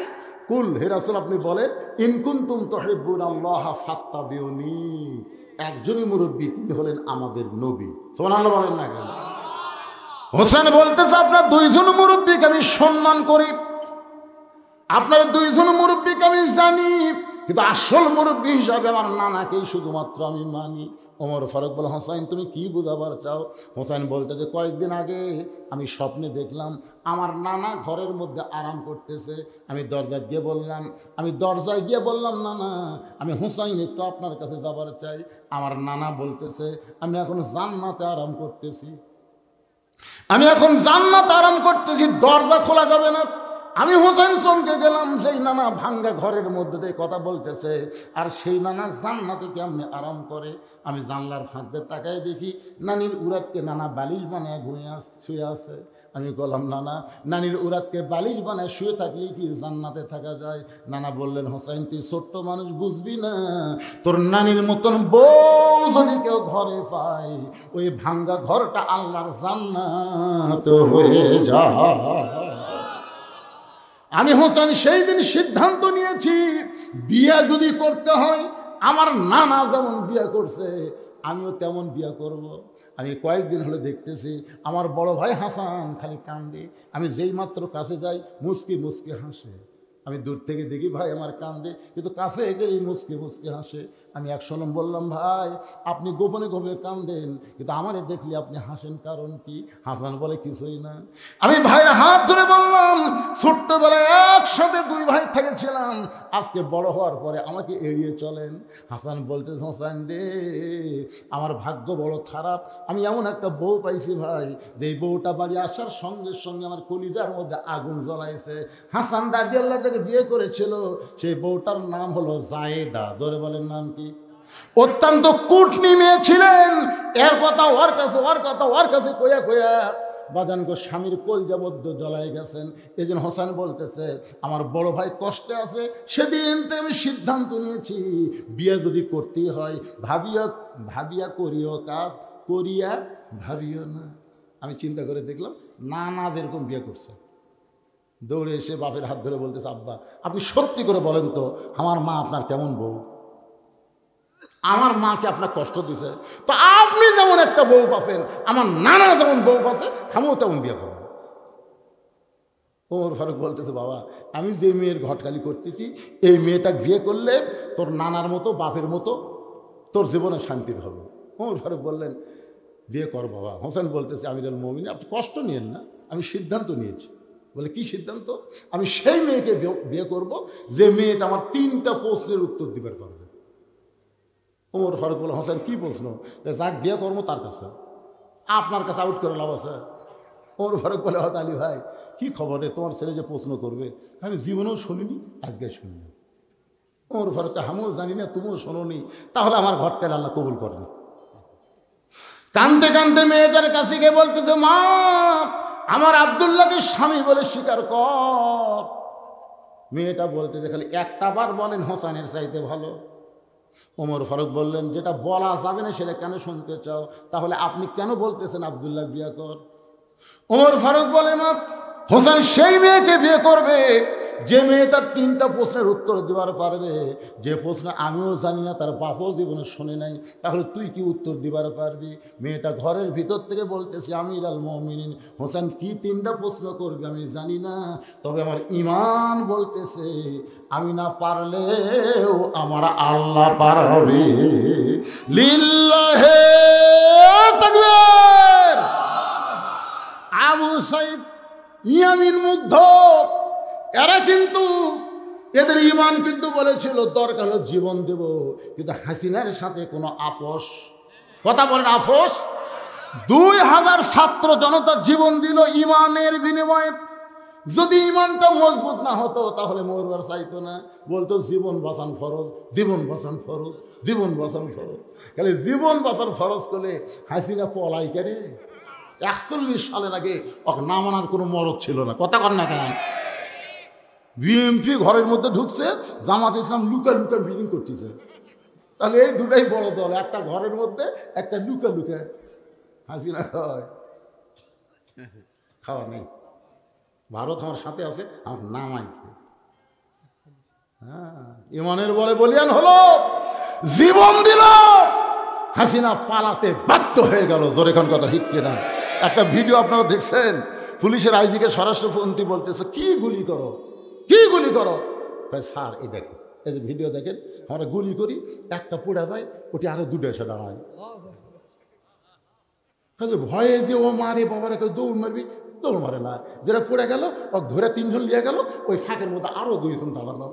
কুল হে রাসূল আপনি বলেন, ইন কুনতুম তুহিব্বুনাল্লাহ ফাত্তাবিউনি, একজনই মুরব্বী, তিনি হলেন আমাদের নবী। সুবহানাল্লাহ বলেন না কেন? হোসেন বলতেছে, আপনার 2জন মুরব্বীকে আমি সম্মান করি, আপনার 2জন মুরব্বীকে আমি জানি, কিন্তু আসল মুরব্বী হিসাবে আমার নানাকেই শুধুমাত্র আমি মানি। ওমর ফারুক বলে, হোসেন তুমি কি বুঝাবার চাও? হোসেন বলতে যে, কয়েকদিন আগে আমি স্বপ্নে দেখলাম আমার নানা ঘরের মধ্যে আরাম করতেছে, আমি দরজায় গিয়ে বললাম নানা, আমি হোসেন একটু আপনার কাছে যাবার চাই। আমার নানা বলতেছে, আমি এখন জান্নাতে আরাম করতেছি, দরজা খোলা যাবে না। আমি হোসেন চমকে গেলাম, সেই নানা ভাঙ্গা ঘরের মধ্যে দিয়ে কথা বলতেছে, আর সেই নানা জান্নাতে কেমনে আরাম করে। আমি জানলার ফাঁক দিয়ে তাকায় দেখি নানির উরাতকে নানা বালিশ বানায় শুয়ে আছে, আমি বললাম নানা, নানির উরাতকে বালিশ বানায় শুয়ে থাকলে কি জান্নাতে থাকা যায়? নানা বললেন হোসেন তুই ছোট্ট মানুষ, বুঝবি না, তোর নানির মতন বউ যদি কেউ ঘরে পায়, ওই ভাঙ্গা ঘরটা আল্লাহর জান্নাত হয়ে যায়। আমি হোসেন সেই দিন সিদ্ধান্ত নিয়েছি, বিয়ে যদি করতে হয় আমার নানা যেমন বিয়ে করছে আমিও তেমন বিয়ে করব। আমি কয়েকদিন হলে দেখতেছি আমার বড় ভাই হাসান খালি কান্দে, আমি যেই মাত্র কাছে যাই মুচকি মুচকি হাসে। আমি দূর থেকে দেখি ভাই আমার কান্দে, কিন্তু কাছে গেলেই মুচকি মুচকি হাসে। আমি এক সময় বললাম ভাই আপনি গোপনে গোপনে কান্দেন, কিন্তু আমারে দেখলে আপনি হাসেন, কারণ কি? হাসান বলে কিছুই না। আমি ভাইয়ের হাত ধরে বললাম ছোট্টবেলায় একসাথে দুই ভাই থেকেছিলাম, আজকে বড় হওয়ার পরে আমাকে এড়িয়ে চলেন। হাসান বলতে হোসেন রে আমার ভাগ্য বড় খারাপ, আমি এমন একটা বউ পাইছি ভাই, যেই বউটা বাড়ি আসার সঙ্গে সঙ্গে আমার কলিজার মধ্যে আগুন জ্বলাইছে। হাসান রাদিয়াল্লাহু আনহু যাকে বিয়ে করেছিল সেই বউটার নাম হলো জায়েদা। জোরে বলেন নাম কি? অত্যন্ত কুটনি মেয়ে ছিলেন। এর কথা ওর কাছে, ওর কথা ওর কাছে কইয়া কইয়া বাজানগো স্বামীর কলজা মধ্যে জ্বলাই গেছেন। এই জন্য হোসেন বলতেছে আমার বড় ভাই কষ্টে আছে, সেদিন তো আমি সিদ্ধান্ত নিয়েছি বিয়ে যদি করতেই হয় ভাবিয়া ভাবিয়া করিও কাজ, করিয়া ভাবিও না। আমি চিন্তা করে দেখলাম নানা যেরকম বিয়ে করছে, দৌড়ে এসে বাপের হাত ধরে বলতেছে আব্বা আপনি সত্যি করে বলেন তো আমার মা আপনার কেমন বউ? আমার মাকে আপনার কষ্ট দিছে, তো আপনি যেমন একটা বউ পাচ্ছেন, আমার নানা যেমন বউ পাচ্ছে আমিও তেমন বিয়ে করবো। ওমর ফারুক বলতেছে বাবা আমি যে মেয়ের ঘটকালি করতেছি এই মেয়েটা বিয়ে করলে তোর নানার মতো বাপের মতো তোর জীবনে শান্তির হবে। ওমর ফারুক বললেন বিয়ে কর বাবা। হোসেন বলতেছে আমিরুল মুমিনিন আপনি কষ্ট নিয়েন না, আমি সিদ্ধান্ত নিয়েছি। বলে কি সিদ্ধান্ত? আমি সেই মেয়েকে বিয়ে করব যে মেয়েটা আমার 3টা প্রশ্নের উত্তর দিবার পারবে। ওমর ফারুক বলে হোসেন কি প্রশ্ন? যাক বিয়ে করবো তার কাছে, আপনার কাছে আউট করে লাভ আছে? ওমর ফারুক বলে হত আলী ভাই কি খবরে তোমার ছেলে যে প্রশ্ন করবে আমি জীবনেও শুনিনি, আজকে শুনিনি। ওমর ফারুককে আমিও জানি না তুমিও শোনোনি, তাহলে আমার ঘটকায় আল্লাহ কবুল করেনি। কানতে কানতে মেয়েটার কাছে গিয়ে বলতেছে মা আমার আব্দুল্লাহকে স্বামী বলে স্বীকার কর। মেয়েটা বলতেছে খালি একটা বার বলেন হোসেনের চাইতে ভালো। ওমর ফারুক বললেন যেটা বলা যাবে না সেটা কেন শুনতে চাও? তাহলে আপনি কেন বলতেছেন আব্দুল্লাহ বিয়ে কর? ওমর ফারুক বলে মা হোসেন সেই মেয়েকে বিয়ে করবে যে মেয়ে তার 3টা প্রশ্নের উত্তর দিবার পারবে, যে প্রশ্ন আমিও জানি না তার বাপও জীবনে শোনে নাই, তাহলে তুই কি উত্তর দিবার পারবি? মেয়েটা ঘরের ভিতর থেকে বলতেছে আমিরুল মুমিনিন হোসেন কি 3টা প্রশ্ন করবে আমি জানি না, তবে আমার ঈমান বলতেছে আমি না পারলেও আমার আল্লাহ পারবে। লিল্লাহে তাকবীর। আবু সাইদ ইয়ামিন মুগ্ধ, এরা কিন্তু এদের ঈমান কিন্তু বলেছিল দরকার হলো জীবন দেব, কিন্তু হাসিনার সাথে কোনো আপোষ, কথা বলেন আপোষ, 2000 ছাত্র জনতা জীবন দিল ঈমানের বিনিময়ে। যদি ঈমানটা মজবুত না হতো তাহলে মরবার চাইতো না, বলতো জীবন বাঁচান ফরজ, জীবন বাঁচান ফরজ, জীবন বাঁচান ফরজ। খালি জীবন বাঁচান ফরজ করলে হাসিনা পলাই করে। 41 সালের আগে ওকে না মানার কোনো মরদ ছিল না, কথা কর না কেন? বিএনপি ঘরের মধ্যে ঢুকছে, জামাত ইসলাম লুকা লুকা মিটিং করতেছে। তাহলে এই দুটাই বড় দল, একটা ঘরের মধ্যে একটা লুকা লুকা। হাসিনা হয় খাওয়া নেই, ভারত আমার সাথে আছে, আমার নামাই। হ্যাঁ ইমানের বলে বলিয়ান হলো, জীবন দিল, হাসিনা পালাতে বাধ্য হয়ে গেল। জোরে কোন কথা ঠিক কিনা? একটা ভিডিও আপনারা দেখছেন, পুলিশের আইজিকে স্বরাষ্ট্রমন্ত্রী বলতেছে কি গুলি করো, কি গুলি করো? স্যার এই দেখেন, এই যে ভিডিও দেখেন, আমরা গুলি করি, একটা পড়ে যায়, ওটি আরো 2টা এসে দাঁড়ায়। ভয়ে যে ও মারে বাবারা কেউ দৌড় মারবি, দৌড় মারে না, যেটা পড়ে গেল ও ধরে 3 জন নিয়ে গেল, ওই ফাঁকের মধ্যে আরো 2 জন দাঁড়ালো।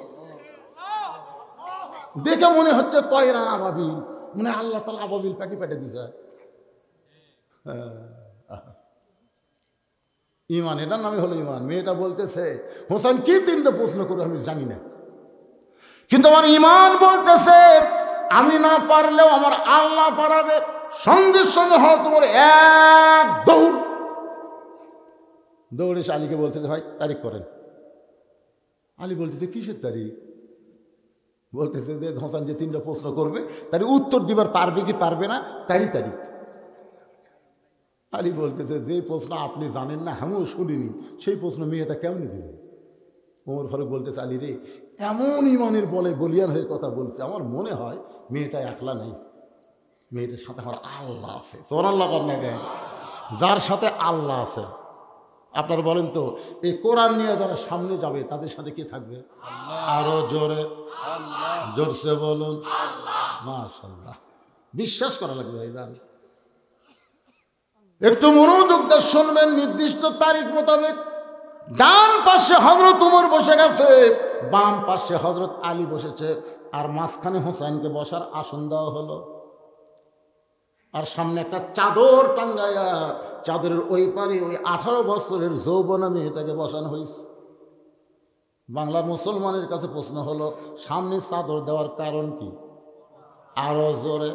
দেখে মনে হচ্ছে তয়রা আবাবিল, মানে আল্লাহ তাআলা আবাবিল পাখি পেটে দিছে। ইমান, এটার নামে হলো ইমান। মেয়েটা বলতেছে হোসেন কি 3টা প্রশ্ন করে আমি জানি না, কিন্তু আমার ইমান বলতেছে আমি না পারলেও আমার আল্লাহ পারাবে। সঙ্গে সঙ্গে হয় তোমার এক দৌড় দৌড়ে এসে আলীকে বলতেছে ভাই তারিখ করেন। আলী বলতেছে কিসের তারিখ? বলতেছে যে হোসেন যে 3টা প্রশ্ন করবে তার উত্তর দিবার পারবে কি পারবে না তারই তারিখ। আলী বলতেছে যে প্রশ্ন আপনি জানেন না, আমিও শুনিনি, সেই প্রশ্ন মেয়েটা কেমনি দেবে? ওমর ফারুক বলতেছে আলী রে, এমন ইমানের বলে বলিয়ান হয়ে কথা বলছে, আমার মনে হয় মেয়েটা একলা নেই, মেয়েটার সাথে আমার আল্লাহ আছে। সুবহানাল্লাহ করেন না? যার সাথে আল্লাহ আছে, আপনারা বলেন তো, এই কোরআন নিয়ে যারা সামনে যাবে তাদের সাথে কে থাকবে? আরো জোরে জোরসে বলুন মাশাআল্লাহ। বিশ্বাস করা লাগবে ভাই, জান একটু মনোযোগ দিয়ে শুনবেন। নির্দিষ্ট তারিখ মোতাবেক ডান পাশে হযরত ওমর বসে গেছে, বাম পাশে হযরত আলী বসেছে, আর মাঝখানে হোসেনকে বসার আসন দেওয়া হলো। আর সামনে একটা চাদর টাঙ্গাইয়া, চাদরের ওই পারে ওই 18 বছরের যৌবনা মেয়েটাকে বসানো হয়েছে। বাংলার মুসলমানের কাছে প্রশ্ন হলো, সামনে চাদর দেওয়ার কারণ কি? আরো জোরে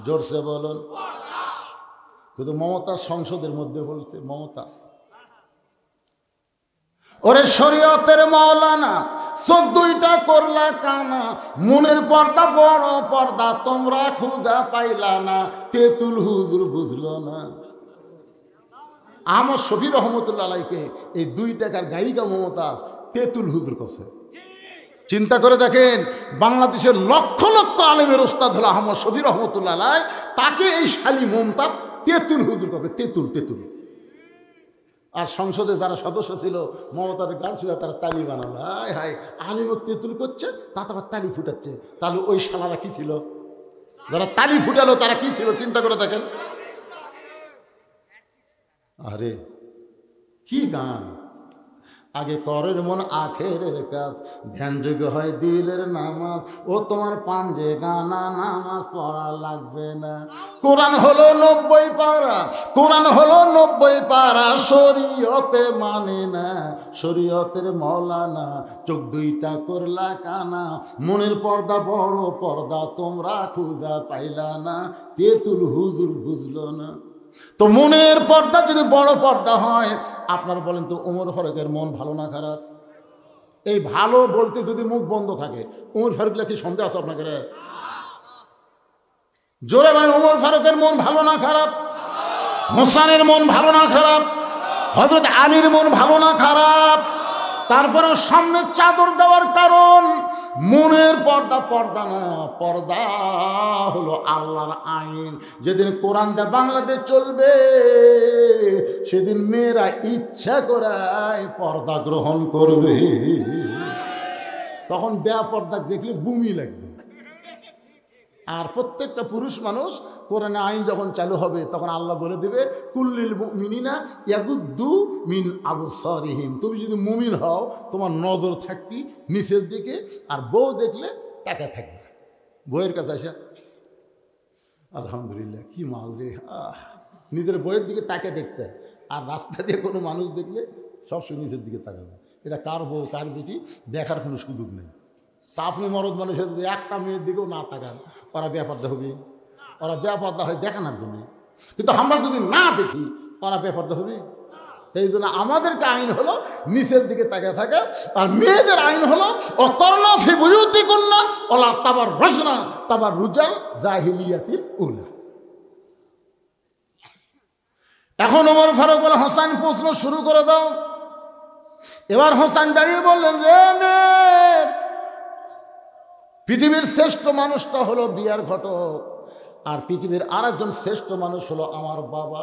জোরসে বলুন। কিন্তু মমতাজ সংসদের মধ্যে বলছে, মমতাজ ওরে শরীয়তের মাওলানা, চোখ দুইটা করলা কানা, মনের পর্দা বড় পর্দা তোমরা খুঁজা পাইলা না, তেতুল হুজুর বুঝলো না। আমার শফি রহমতুল্লাহ আলাইকে এই 2 টাকার গায়িকা মমতাজ তেতুল হুজুর করছে। চিন্তা করে দেখেন, বাংলাদেশের লক্ষ লক্ষ আলেমের ওস্তাদ হলো আহমদ শফি রহমতুল্লাহ আলাই, তাকে এই শালী মমতাজ তেতুল হুজুর করছে। তেতুল তেতুল। আর সংসদে যারা সদস্য ছিল, মমতার গান ছিল, তারা তালি বানালো। হায় হায়, আলিম তেতুল করছে, তা আবার তালি ফুটাচ্ছে। তাহলে ওই শালারা কি ছিল? যারা তালি ফুটালো তারা কি ছিল? চিন্তা করে দেখেন। আরে কি গান! আগে করের মন আখেরের কাজ, ধ্যান যোগ্য হয় দিলের নামাজ। ও তোমার পাঞ্জে গানা, নামাজ পড়া লাগবে না। কোরআন হলো 90 পারা, কোরআন হলো 90 পারা, শরীয়তে মানে না, শরীয়তের মৌলানা, চোখ দুইটা করলা কানা, মনের পর্দা বড় পর্দা তোমরা খুঁজা পাইলা না, তেতুল হুজুর বুঝলো না। তো মনের পর্দা যদি বড় পর্দা হয়, আপনারা বলেন তো ওমর ফারুকের মন ভালো না খারাপ? এই ভালো বলতে যদি মুখ বন্ধ থাকে, ওমর ফারুক কি সন্দেহ আছে আপনাকে? জোরে ভাই, ওমর ফারুকের মন ভালো না খারাপ? হোসেনের মন ভালো না খারাপ? হযরত আলীর মন ভালো না খারাপ? তারপরে সামনে চাদর দেওয়ার কারণ, মনের পর্দা পর্দা না, পর্দা হলো আল্লাহর আইন। যেদিন কোরআন দিয়ে বাংলাদেশ চলবে, সেদিন মেয়েরা ইচ্ছা করায় পর্দা গ্রহণ করবে। তখন বেপর্দা দেখলে বমি লাগবে। আর প্রত্যেকটা পুরুষ মানুষ, কোরআনে আইন যখন চালু হবে, তখন আল্লাহ বলে দেবে, কুল্লিল মুমিনিনা ইয়াগুদ্দু মিন আবসারিহিম। তুমি যদি মুমিন হও, তোমার নজর থাকবি নিচের দিকে, আর বউ দেখলে তাকা থাকবে বইয়ের কাছে আসা। আলহামদুলিল্লাহ, কি মাল রে! নিজের বইয়ের দিকে তাকে দেখতে, আর রাস্তা দিয়ে কোনো মানুষ দেখলে সবসময় নিচের দিকে তাকাবে। এটা কার বউ কার বেটি দেখার কোনো সুযোগ নেই। তা আপনি মরদ মানুষের যদি একটা মেয়ের দিকেও না তাকান, ওরা বেপর্দা হবে? ওরা বেপর্দা হয় দেখানোর জন্য। কিন্তু আমরা যদি না দেখি, ওরা বেপর্দা হবে? সেই জন্য আমাদেরকে আইন হলো নিচের দিকে তাকিয়ে থাকে, আর মেয়েদের আইন হলো অকর্ণা ফি বুয়ুতিকুন্না ওয়ালা তাবাররুজনা তাবাররুজাল জাহিলিয়াতিল উলা। এখন ওমর ফারুক বলে, হোসেন প্রশ্ন শুরু করে দাও। এবার হোসেন দাঁড়িয়ে বললেন, রে মেয়ে, পৃথিবীর শ্রেষ্ঠ মানুষটা হলো বিয়ার ঘটক, আর পৃথিবীর আরেকজন শ্রেষ্ঠ মানুষ হলো আমার বাবা।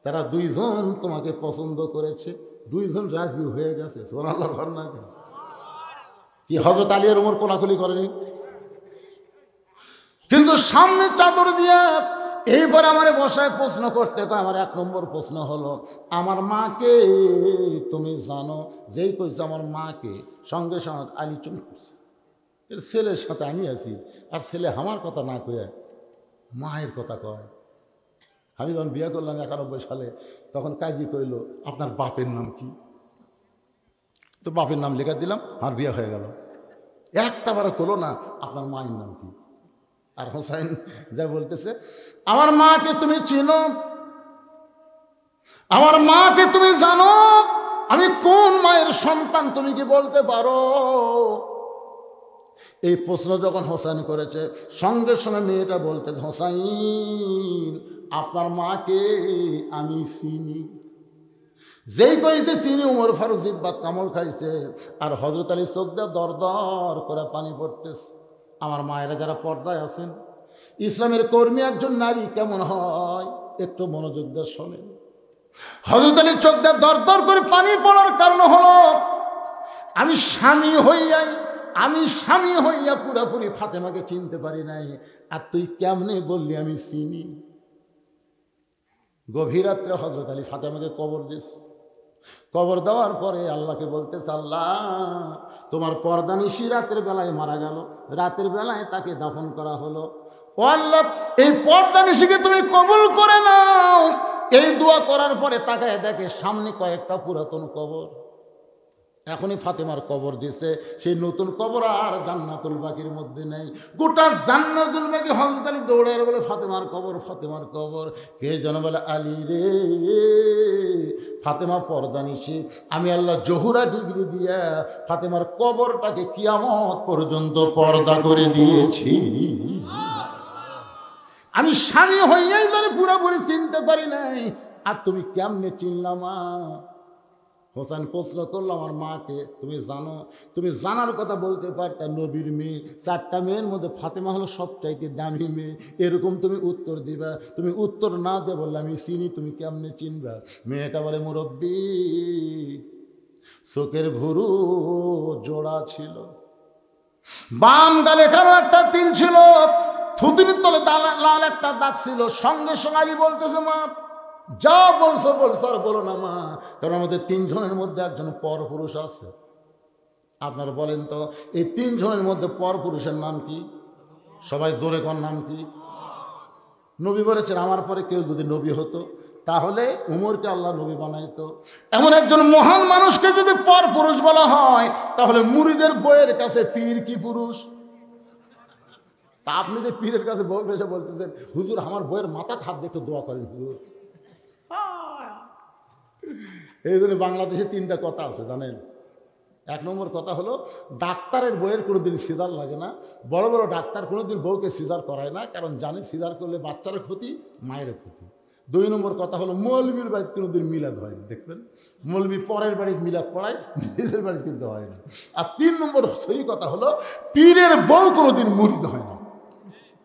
তারা 2 জন তোমাকে পছন্দ করেছে, 2 জন রাজি হয়ে গেছে। সুবহানাল্লাহ ঘর না কি? হযরত আলী আর ওমর কোলাকুলি করেনি? কিন্তু সামনে চাদর দিয়া এইবার আমার বসায় প্রশ্ন করতে কয়। আমার 1 নম্বর প্রশ্ন হলো, আমার মাকে তুমি জানো? যেই কইছে আমার মাকে, সঙ্গে সঙ্গে আলী চুপ করছে। ছেলের সাথে আমি আছি, আর ছেলে আমার কথা না কয়ে মায়ের কথা কয়। আমি যখন বিয়ে করলাম 91 সালে, তখন কাজী কইল, আপনার বাপের নাম কি? তো বাপের নাম লেখা দিলাম, আর বিয়ে হয়ে গেল। একটা বারো করলো না, আপনার মায়ের নাম কি? আর হোসেন যা বলতেছে, আমার মাকে তুমি চিনো? আমার মাকে তুমি জানো আমি কোন মায়ের সন্তান, তুমি কি বলতে পারো? এই প্রশ্ন যখন হোসেন করেছে, সঙ্গে সঙ্গে মেয়েটা বলতে, হোসাইন আপনার মাকে আমি চিনি। যেই কইছে চিনি, উমর ফারুক জিব্বাত কামড় খাইছে, আর হযরত আলী চোখ দিয়ে দর দর করে পানি পড়তেছে। আমার মায়েরা যারা পর্দায় আছেন, ইসলামের কর্মী একজন নারী কেমন হয় একটু মনোযোগ দিয়ে শোনেন। হযরত আলীর চোখ দিয়ে দর দর করে পানি পড়ার কারণ হলো, আমি স্বামী হইয়া পুরাপুরি ফাতেমাকে চিনতে পারি নাই, আর তুই কেমনে বললি আমি চিনি? গভীর রাত্রে হযরত আলী ফাতেমাকে কবর দিস। কবর দেওয়ার পরে আল্লাহকে বলতেছে, আল্লাহ তোমার পর্দানিশী রাতের বেলায় মারা গেল, রাতের বেলায় তাকে দাফন করা হলো। ও আল্লাহ, এই পর্দানিশীকে তুমি কবুল করে নাও। এই দোয়া করার পরে তাকায় দেখে সামনে কয়েকটা পুরাতন কবর। এখনই ফাতেমার কবর দিছে, সেই নতুন কবর আর জান্নাতুল বাকির মধ্যে নেই। গোটা জান্নাতুল বাকি হযরত আলী দৌড়ে বলে ফাতেমার কবর, ফাতেমার কবর। কে যেন বলে, আলী রে, ফাতেমা পর্দানিশী, আমি আল্লাহ জহুরা ডিগ্রি দিয়া ফাতেমার কবরটাকে কিয়ামত পর্যন্ত পর্দা করে দিয়েছি। আমি স্বামী হইয়াই বলে পুরোপুরি চিনতে পারি নাই, আর তুমি কেমনে চিনলামা? হোসেন প্রশ্ন করলো আমার মাকে, তুমি জানো? তুমি জানার কথা বলতে পারতা, নবীর মেয়ে, 4টা মেয়ের মধ্যে ফাতেমা হলো সবচাইতে দামি মেয়ে, এরকম তুমি উত্তর দিবা। তুমি উত্তর না দিয়ে বললে আমি চিনি, তুমি কেমনে চিনবা? মেয়েটা বলে, মুরব্বী, চোখের ভুরু জোড়া ছিল, বাম গালে কালো একটা তিল ছিল, থুতনির তলে লাল একটা দাগ ছিল। সঙ্গে সঙ্গে আলী বলতেছে, মা যা বলছো আর বলো না মা, কারণ আমাদের 3 জনের মধ্যে একজন পরপুরুষ আছে। আপনারা বলেন তো, এই 3 জনের মধ্যে পরপুরুষের নাম কি? সবাই জোরে কোন নাম কি? নবী বলেছেন, আমার পরে কেউ যদি নবী হতো তাহলে উমরকে আল্লাহ নবী বানাইতো। এমন একজন মহান মানুষকে যদি পরপুরুষ বলা হয়, তাহলে মুরিদের বইয়ের কাছে পীর কি পুরুষ? তা আপনি যে পীরের কাছে বউ এসে বলতেছেন, হুজুর আমার বইয়ের মাথা হাত দিয়ে একটু দোয়া করেন হুজুর। এই জন্য বাংলাদেশে 3টা কথা আছে জানেন। 1 নম্বর কথা হলো, ডাক্তারের বইয়ের কোনোদিন সিজার লাগে না। বড় বড় ডাক্তার কোনোদিন বউকে সিজার করায় না, কারণ জানে সিজার করলে বাচ্চারও ক্ষতি, মায়েরও ক্ষতি। 2 নম্বর কথা হলো, মৌলবীর বাড়িতে কোনোদিন মিলাদ হয় না। দেখবেন মৌলবী পরের বাড়িতে মিলাদ পড়ায়, নিজের বাড়িতে কিন্তু হয় না। আর 3 নম্বর সহি কথা হলো, পীরের বউ কোনোদিন মুরিদ হয় না,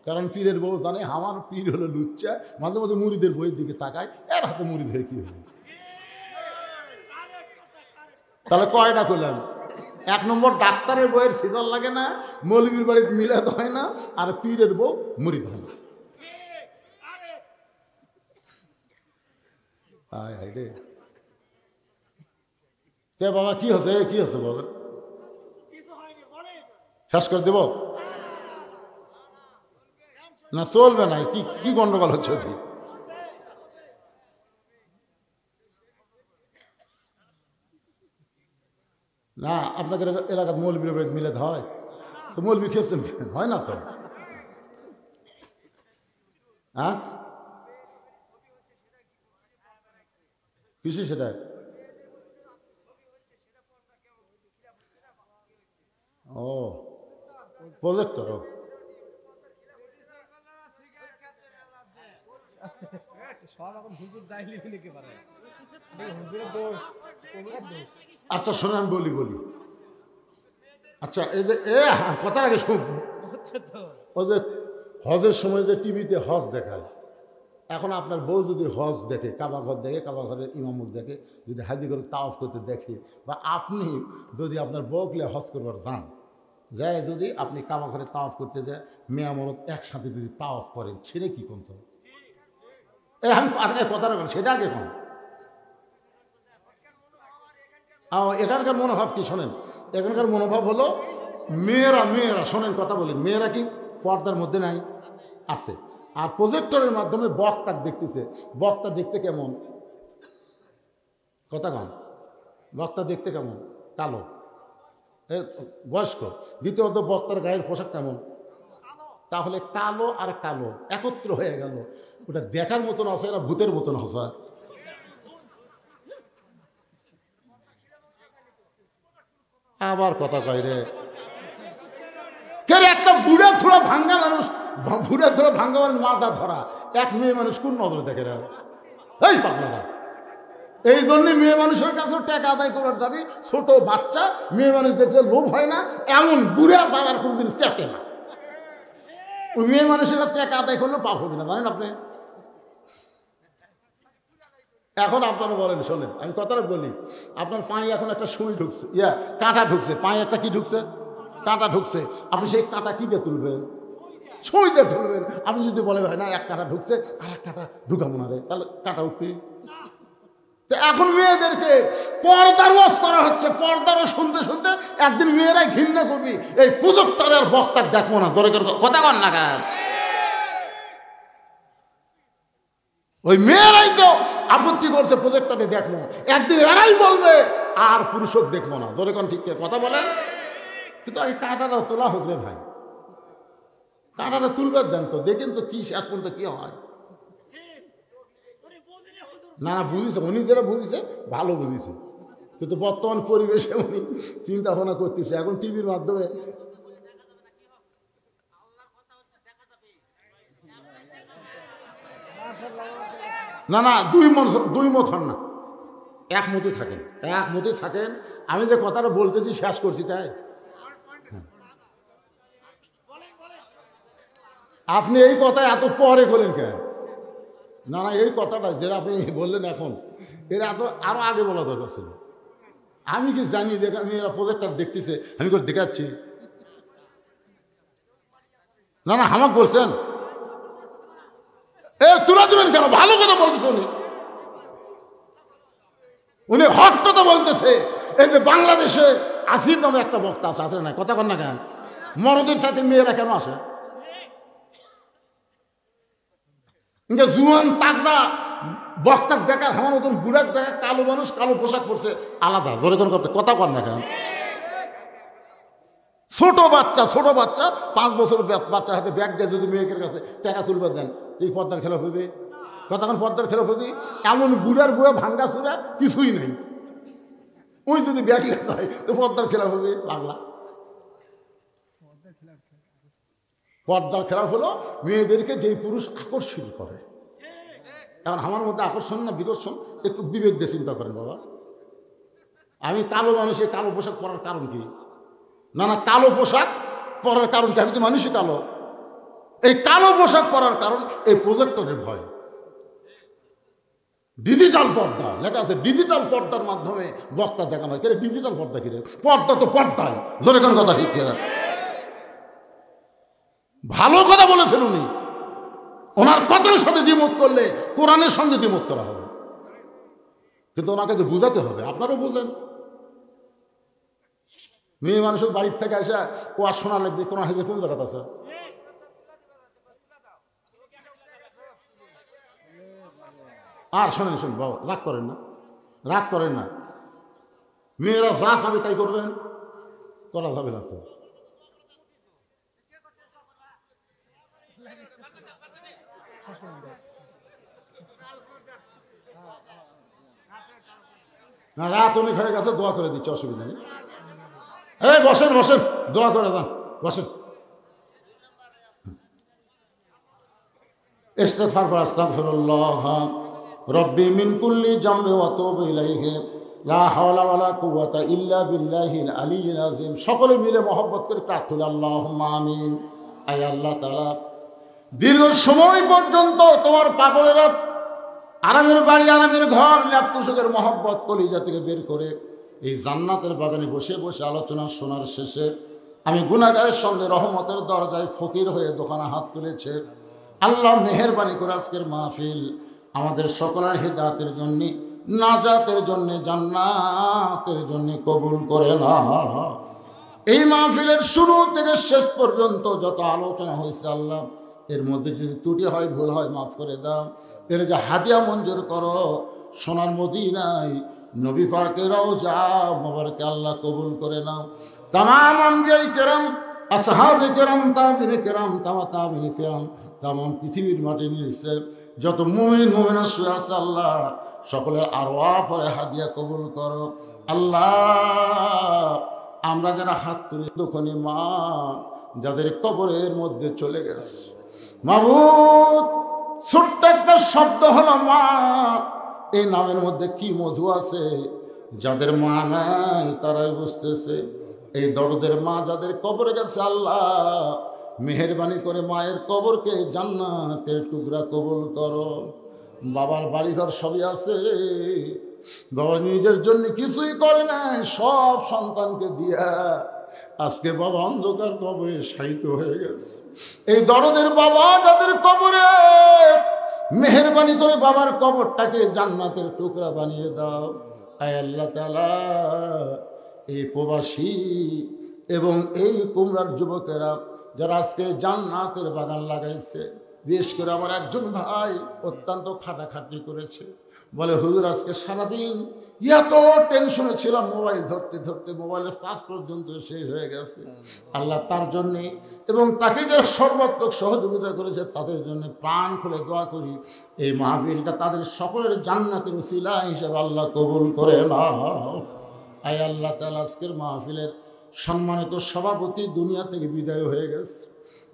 কারণ পীরের বউ জানে আমার পীর হলো লুচ্চা, মাঝে মাঝে মুরিদের বইয়ের দিকে তাকায়, এর হাতে মুরিদ হয়ে কি হবে। তাহলে কয়টা করলাম? 1 নম্বর, ডাক্তারের বইয়ের সিজার লাগে না, মৌলবীর বাড়িতে মিলাদ হয় না, আর পীরের বউ মুরিদ হয় না। রে কে বাবা, কি হচ্ছে? কি হচ্ছে বলেন, শেষ করে দেব না? চলবে না? কি গন্ডগোল হচ্ছে? কি না, আপনাদের এলাকার মৌলবীর বাড়িতে মিলাদ হয়? তো মৌলবী খেয়েছেন, হয় না তো? হ্যাঁ, কিছু সেটা ও প্রজেক্টর। আচ্ছা শোনো, আমি বলি। আচ্ছা, এই যে কথার আগে শুন, ও যে হজের সময় যে টিভিতে হজ দেখায়, এখন আপনার বউ যদি হজ দেখে, কাবা ঘর দেখে, কাবা ঘরের ইমামত দেখে, যদি হাজি করে তাওয়াফ করতে দেখে, বা আপনি যদি আপনার বউকে হজ করবার যায়, যদি আপনি কাবা ঘরে তাওয়াফ করতে যায়, মেয়ে মরদ একসাথে যদি তাওয়াফ করেন, সেটা কি করতে হবে? আমি আজকে কথা রাখবেন, সেটা আগে কোন এখানকার মনোভাব কি শোনেন। এখানকার মনোভাব হলো, মেয়েরা শোনেন কথা বলেন, মেয়েরা কি পর্দার মধ্যে নাই? আছে। আর প্রজেক্টরের মাধ্যমে বক্তা দেখতেছে। বক্তা দেখতে কেমন? কথা কন, বক্তা দেখতে কেমন? কালো, বয়স্ক। দ্বিতীয়ত বক্তার গায়ের পোশাক কেমন? তাহলে কালো আর কালো একত্র হয়ে গেল, ওটা দেখার মতন আছে না ভূতের মতন হসা? আবার কথা কয় রে, কে রে একটা বুড়া থোড়া ভাঙ্গা মানুষ, বুড়া থোড়া ভাঙ্গা মানুষ মাথা ধরা, এক মেয়ে মানুষ কোন নজরে দেখে রে? এই পাগলারা, এই জন্যে মেয়ে মানুষের কাছে টাকা আদায় করার দাবি। ছোট বাচ্চা মেয়ে মানুষ দেখলে লোভ হয় না, এমন বুড়া তার আর কোনদিন চেটে না। ওই মেয়ে মানুষের কাছে টাকা আদায় করলে পাপ হবে না, জানেন আপনি? এখন আপনারা বলেন, শোনেন আমি কথাটা বলি, আপনার পায়ে এখন একটা সুই ঢুকছে, কাঁটা ঢুকছে, পায়ে একটা কি ঢুকছে? কাঁটা ঢুকছে। আপনি সেই কাঁটা কি দিয়ে তুলবেন? সুই দিয়ে তুলবেন। আপনি যদি বলে ভাই না এক কাঁটা ঢুকছে আর এক কাঁটা ঢুকাবো না রে, তাহলে কাঁটা উঠবি। তো এখন মেয়েদেরকে পর্দার ওয়াজ করা হচ্ছে, পর্দারও শুনতে শুনতে একদিন মেয়েরাই ঘৃণা করবি, এই প্রজেক্টর আর বক্তার দেখবো না, ধরে কথা কন না কেন? ওই মেয়েরাই তো আপত্তি করছে প্রজেক্টরে দেখবো, একদিন এরাই বলবে আর পুরুষক দেখবো না, ধরে কোন ঠিক কথা বলেন। কিন্তু এই কাঁটাটা তোলা হোক রে ভাই, কাঁটাটা তুলবে দেন তো, দেখেন তো কি শেষ পর্যন্ত কি হয়। না না বুঝেছে, উনি যেটা বুঝেছে ভালো বুঝেছে, কিন্তু বর্তমান পরিবেশে উনি চিন্তা ভাবনা করতেছে। এখন টিভির মাধ্যমে না না দুই মত হন না, একমতই থাকেন, একমতই থাকেন। আমি যে কথাটা বলতেছি শেষ করছি তাই। আপনি এই কথা এত পরে করেন কেন? না না এই কথাটা যেটা আপনি বললেন এখন, এরা এত আরো আগে বলা দরকার ছিল। আমি কি জানি যে মেয়েরা প্রজেক্টর দেখতেছে, আমি করে দেখাচ্ছি। না না আমাকে বলছেন এ তুলে দেবেন কেন? ভালো কথা বলতেছে উনি, উনি হট কথা বলতেছে। এই যে বাংলাদেশে আসিফ নামে একটা বক্তা আছে, আসে না? কথা কন না কেন? মরদের সাথে মেয়েরা কেন আসে? জুয়ান তাগড়া বক্তাক দেখার আমার মতন বুড়াক দেখা কালো মানুষ কালো পোশাক পরছে আলাদা, জোরে কোন কথা কন না কেন? ছোট বাচ্চা 5 বছর বাচ্চার হাতে ব্যাগ দিয়ে যদি মেয়েদের কাছে টাকা তুলবে দেন, এই পর্দার খেলা হইবে? কতক্ষণ পর্দার খেলা হইবে? এমন বুড়া ভাঙ্গা চূড়া কিছুই নেই, ওই যদি ব্যাগ লেখা হয় তো পর্দার খেলা হবে। পাগলা, পর্দার খেলা হলো মেয়েদেরকে যেই পুরুষ আকর্ষণ করে। এখন আমার মধ্যে আকর্ষণ না বিকর্ষণ, একটু বিবেক দিয়ে চিন্তা করেন বাবা। আমি কালো মানুষের কালো পোশাক পরার কারণ কি? না না কালো পোশাক পরার কারণ কি? আমি তো মানুষই কালো। এই কালো পোশাক পরার কারণ এই প্রজেক্টরের ভয়। ডিজিটাল পর্দা লেখা আছে, ডিজিটাল পর্দার মাধ্যমে বক্তা দেখানো হয়। ডিজিটাল পর্দা কিরে? পর্দা তো পর্দায়, জোরে কোন কথা ঠিক কিনা? ভালো কথা বলেছেন উনি, ওনার কথার সাথে দ্বিমত করলে কোরআনের সঙ্গে দ্বিমত করা হবে, কিন্তু ওনাকে তো বুঝাতে হবে। আপনারাও বুঝেন, মেয়ে মানুষের বাড়ির থেকে আসে ও আর শোনা লাগবে কোরআন হাদিস কোন জায়গাতে আছে? আর শোনেন বাবা, রাগ করেন না, রাগ করেন না। মেয়েরা যা চাবে তাই করবেন, করা যাবে না তো। না রাত অনেক হয়ে গেছে, দোয়া করে দিচ্ছে, অসুবিধা নেই। এই বসেন বসেন, দোয়া করে যান, বসেন। ইস্তিগফার করে আস্তাগফিরুল্লাহ রব্বি মিন কুল্লি জামবি ওয়া তুবু ইলাইহি লা হাওলা ওয়ালা কুওয়াতা ইল্লা বিল্লাহিল আলিয়্যিল আযীম। সকলে মিলে মহব্বত করে প্রার্থনা, আল্লাহুম্মা আমিন। আয় আল্লাহ তাআলা, দীর্ঘ সময় পর্যন্ত তোমার পাগলেরা আরামের বাড়ি, আরামের ঘর, ল্যাপটুসকের মহব্বত কলিজা থেকে বের করে এই জান্নাতের বাগানে বসে বসে আলোচনা শোনার শেষে আমি গুনাহগারের সঙ্গে রহমতের দরজায় ফকির হয়ে দোকানে হাত তুলেছে। আল্লাহ মেহেরবানি করে আজকের মাহফিল আমাদের সকলের হিদায়াতের জন্য, নাজাতের জন্য, জান্নাতের জন্য কবুল করে না। এই মাহফিলের শুরু থেকে শেষ পর্যন্ত যত আলোচনা হয়েছে আল্লাহ, এর মধ্যে যদি ত্রুটি হয়, ভুল হয়, মাফ করে দাও। এর যে হাদিয়া মঞ্জুর করো, সোনার মদিনায় নবী পাকের রওজা মোবারকে আল্লাহ কবুল করে নাও। তামাম আম্বিয়ায়ে কেরাম, আসহাবে কেরাম, তাবিঈনে কেরাম, তাবিঈনে কেরাম, তামাম পৃথিবীর মাটি নিয়েছে যত মুমিন মুমিনা শুয়ে আছে আল্লাহ, সকলের আরওয়াহ পরে হাদিয়া কবুল করো আল্লাহ। আমরা যারা হাত তুলে দুঃখনী মা যাদের কবরের মধ্যে চলে গেছে, মাবুদ ছোট্ট একটা শব্দ হলো মা, এই নামের মধ্যে কি মধু আছে। যাদের মা নাই তারাই বুঝতেছে। এই দরদের মা যাদের কবরে গেছে, আল্লাহ মেহেরবানি করে মায়ের কবরকে জান্নাতের টুকরা কবুল করো। বাবার বাড়িঘর সবই আছে, বাবা নিজের জন্য কিছুই করে নাই, সব সন্তানকে দিয়া আজকে বাবা অন্ধকার কবরে শায়িত হয়ে গেছে। এই দরদের বাবা যাদের কবরে, মেহেরবানি করে বাবার কবরটাকে জান্নাতের টুকরা বানিয়ে দাও। আয় আল্লাহ তাআলা, এই প্রবাসী এবং এই কুমড়ার যুবকেরা যারা আজকে জান্নাতের বাগান লাগাইছে, বিশেষ করে আমার একজন ভাই অত্যন্ত খাটাখাটি করেছে, বলে হুজুর আজকে সারাদিন এত টেনশনে ছিলাম, মোবাইল ধরতে ধরতে মোবাইলের চার্জ পর্যন্ত শেষ হয়ে গেছে। আল্লাহ তার জন্যে এবং তাকে যারা সর্বাত্মক সহযোগিতা করেছে তাদের জন্য প্রাণ খুলে দোয়া করি, এই মাহফিলটা তাদের সকলের জান্নাতের উসিলা হিসেবে আল্লাহ কবুল করে নাও। আয় আল্লাহ তাআলা, আজকের মাহফিলের সম্মানিত সভাপতি দুনিয়া থেকে বিদায় হয়ে গেছে।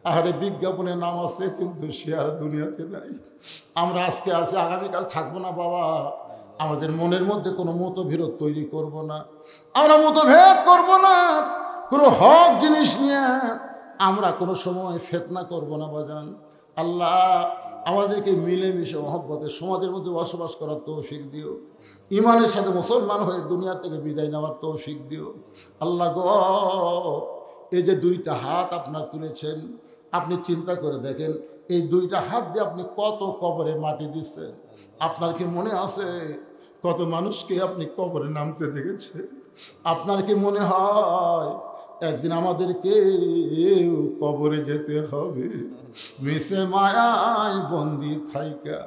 আহারে বিজ্ঞাপনের নাম আছে কিন্তু সে আর দুনিয়াতে নাই। আমরা আজকে আছি, আগামীকাল থাকবো না বাবা। আমাদের মনের মধ্যে কোনো মতবিরোধ তৈরি করব না, আমরা মতভেদ করব না, কোনো হক জিনিস নিয়ে আমরা কোনো সময় ফিতনা করব না বাজান। আল্লাহ আমাদেরকে মিলেমিশে মহব্বতে সমাজের মধ্যে বসবাস করার তৌফিক দিও, ইমানের সাথে মুসলমান হয়ে দুনিয়া থেকে বিদায় নেওয়ার তৌফিক দিও। আল্লাহ গো, এই যে দুইটা হাত আপনার তুলেছেন, আপনি চিন্তা করে দেখেন, এই দুইটা হাত দিয়ে আপনি কত কবরে মাটি দিচ্ছেন। আপনার কি মনে আছে কত মানুষকে আপনি কবরে নামতে দেখেছে? আপনার কি মনে হয় একদিন আমাদেরকে কবরে যেতে হবে? মিশে মায়ায় বন্দি থাইকা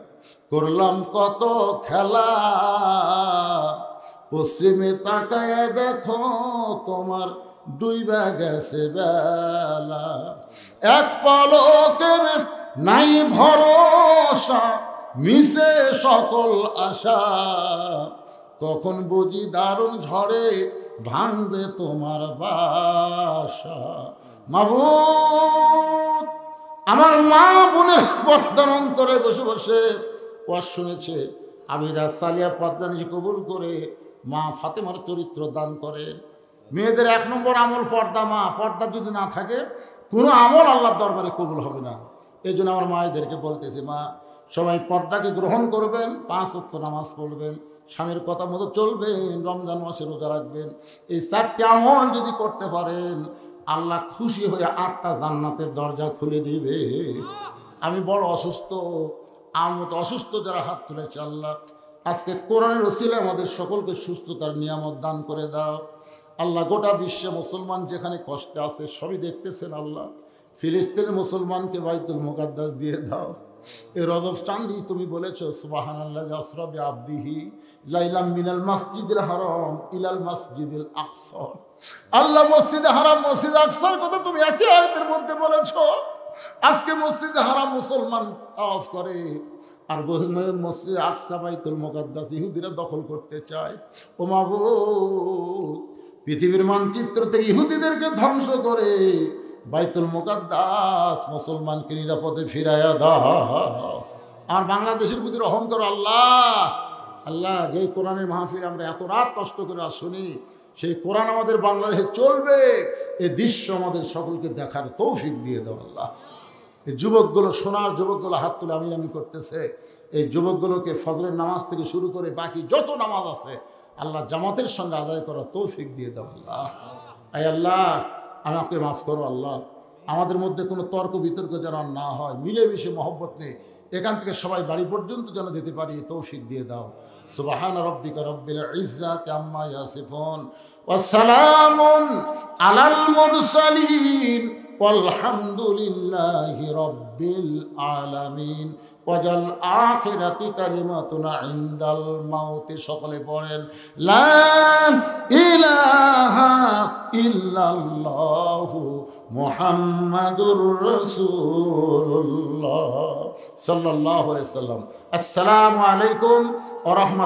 করলাম কত খেলা, পশ্চিমে তাকায় দেখো তোমার ডুইবা গেছে বেলা, এক পলকের নাই ভরসা, মিশে সকল আশা, কখন বুঝি দারুণ ঝড়ে ভাঙবে তোমার বাসা। মাবুদ, আমার মা বোনের পর্দার অন্তরে বসে বসে ওয়াজ শুনেছে, আমিরা সালিয়া পর্দানিশি কবুল করে মা ফাতেমার চরিত্র দান করে। মেয়েদের 1 নম্বর আমল পর্দা। মা পর্দা যদি না থাকে কোনো আমল আল্লাহর দরবারে কবুল হবে না। এই জন্য আমার মায়েদেরকে বলতেছি, মা সবাই পর্দাকে গ্রহণ করবেন, 5 ওয়াক্ত নামাজ পড়বেন, স্বামীর কথা মতো চলবেন, রমজান মাসে রোজা রাখবেন। এই 4টি আমল যদি করতে পারেন, আল্লাহ খুশি হয়ে 8টা জান্নাতের দরজা খুলে দিবে। আমি বড় অসুস্থ, আমার মতো অসুস্থ যারা হাত তুলেছে, আল্লাহ আজকে কোরআনের ওসিলে আমাদের সকলকে সুস্থতার নিয়ামত দান করে দাও। আল্লাহ গোটা বিশ্বে মুসলমান যেখানে কষ্টে আছে সবই দেখতেছেন। আল্লাহ ফিলিস্তিনের মুসলমানকে বাইতুল মুকাদ্দাস দিয়ে দাও। এই রজব চাঁদি তুমি বলেছ, সুবহানাল্লাযী আসরা বিআবদিহি লাইলাম মিনাল মাসজিদিল হারাম ইলাল মাসজিদিল আকসা। আল্লাহ মসজিদে হারাম মসজিদে আকসার কথা তুমি একই আয়াতের মধ্যে বলেছ। আজকে মসজিদে হারাম মুসলমান তাওয়াফ করে, আর মসজিদে আকসা বাইতুল মুকাদ্দাস ইহুদিরা দখল করতে চায়। ও মাবুদ, পৃথিবীর মানচিত্র থেকে ইহুদিদেরকে ধ্বংস করে বাইতুল মুকাদ্দাস মুসলমানকে নিরাপদে ফিরাইয়া দাও। আর বাংলাদেশের প্রতি রহম করো আল্লাহ। আল্লাহ, যে কোরআনের মাহফিল আমরা এত রাত কষ্ট করে শুনি, সেই কোরআন আমাদের বাংলাদেশে চলবে, এই দৃশ্য আমাদের সকলকে দেখার তৌফিক দিয়ে দাও আল্লাহ। এই যুবকগুলো, সোনার যুবকগুলো হাত তুলে আমিন আমিন করতেছে, এই যুবকগুলোকে ফজরের নামাজ থেকে শুরু করে বাকি যত নামাজ আছে আল্লাহ জামাতের সঙ্গে আদায় করার তৌফিক দিয়ে দাও আল্লাহ। আয় আল্লাহ, আমাকে মাফ করো আল্লাহ। আমাদের মধ্যে কোনো তর্ক বিতর্ক যেন না হয়, মিলেমিশে মহব্বত নেই এখান থেকে সবাই বাড়ি পর্যন্ত যেন যেতে পারি, তৌফিক দিয়ে দাও। সুবহানা রাব্বিকা রাব্বিল ইজ্জাতি আম্মা ইয়াসিফুন ওয়া সালামুন আলাল মুরসালিন walhamdulillahi rabbil alamin ওয়াজাল আখিরাতি কালিমাতুনা ইনদাল মাউতি। সকলে পড়েন লা ইলাহা ইল্লাল্লাহু মুহাম্মাদুর রাসূলুল্লাহ সাল্লাল্লাহু আলাইহি ওয়াসাল্লাম। আসসালামু আলাইকুম ওয়া রাহমাতুল্লাহ।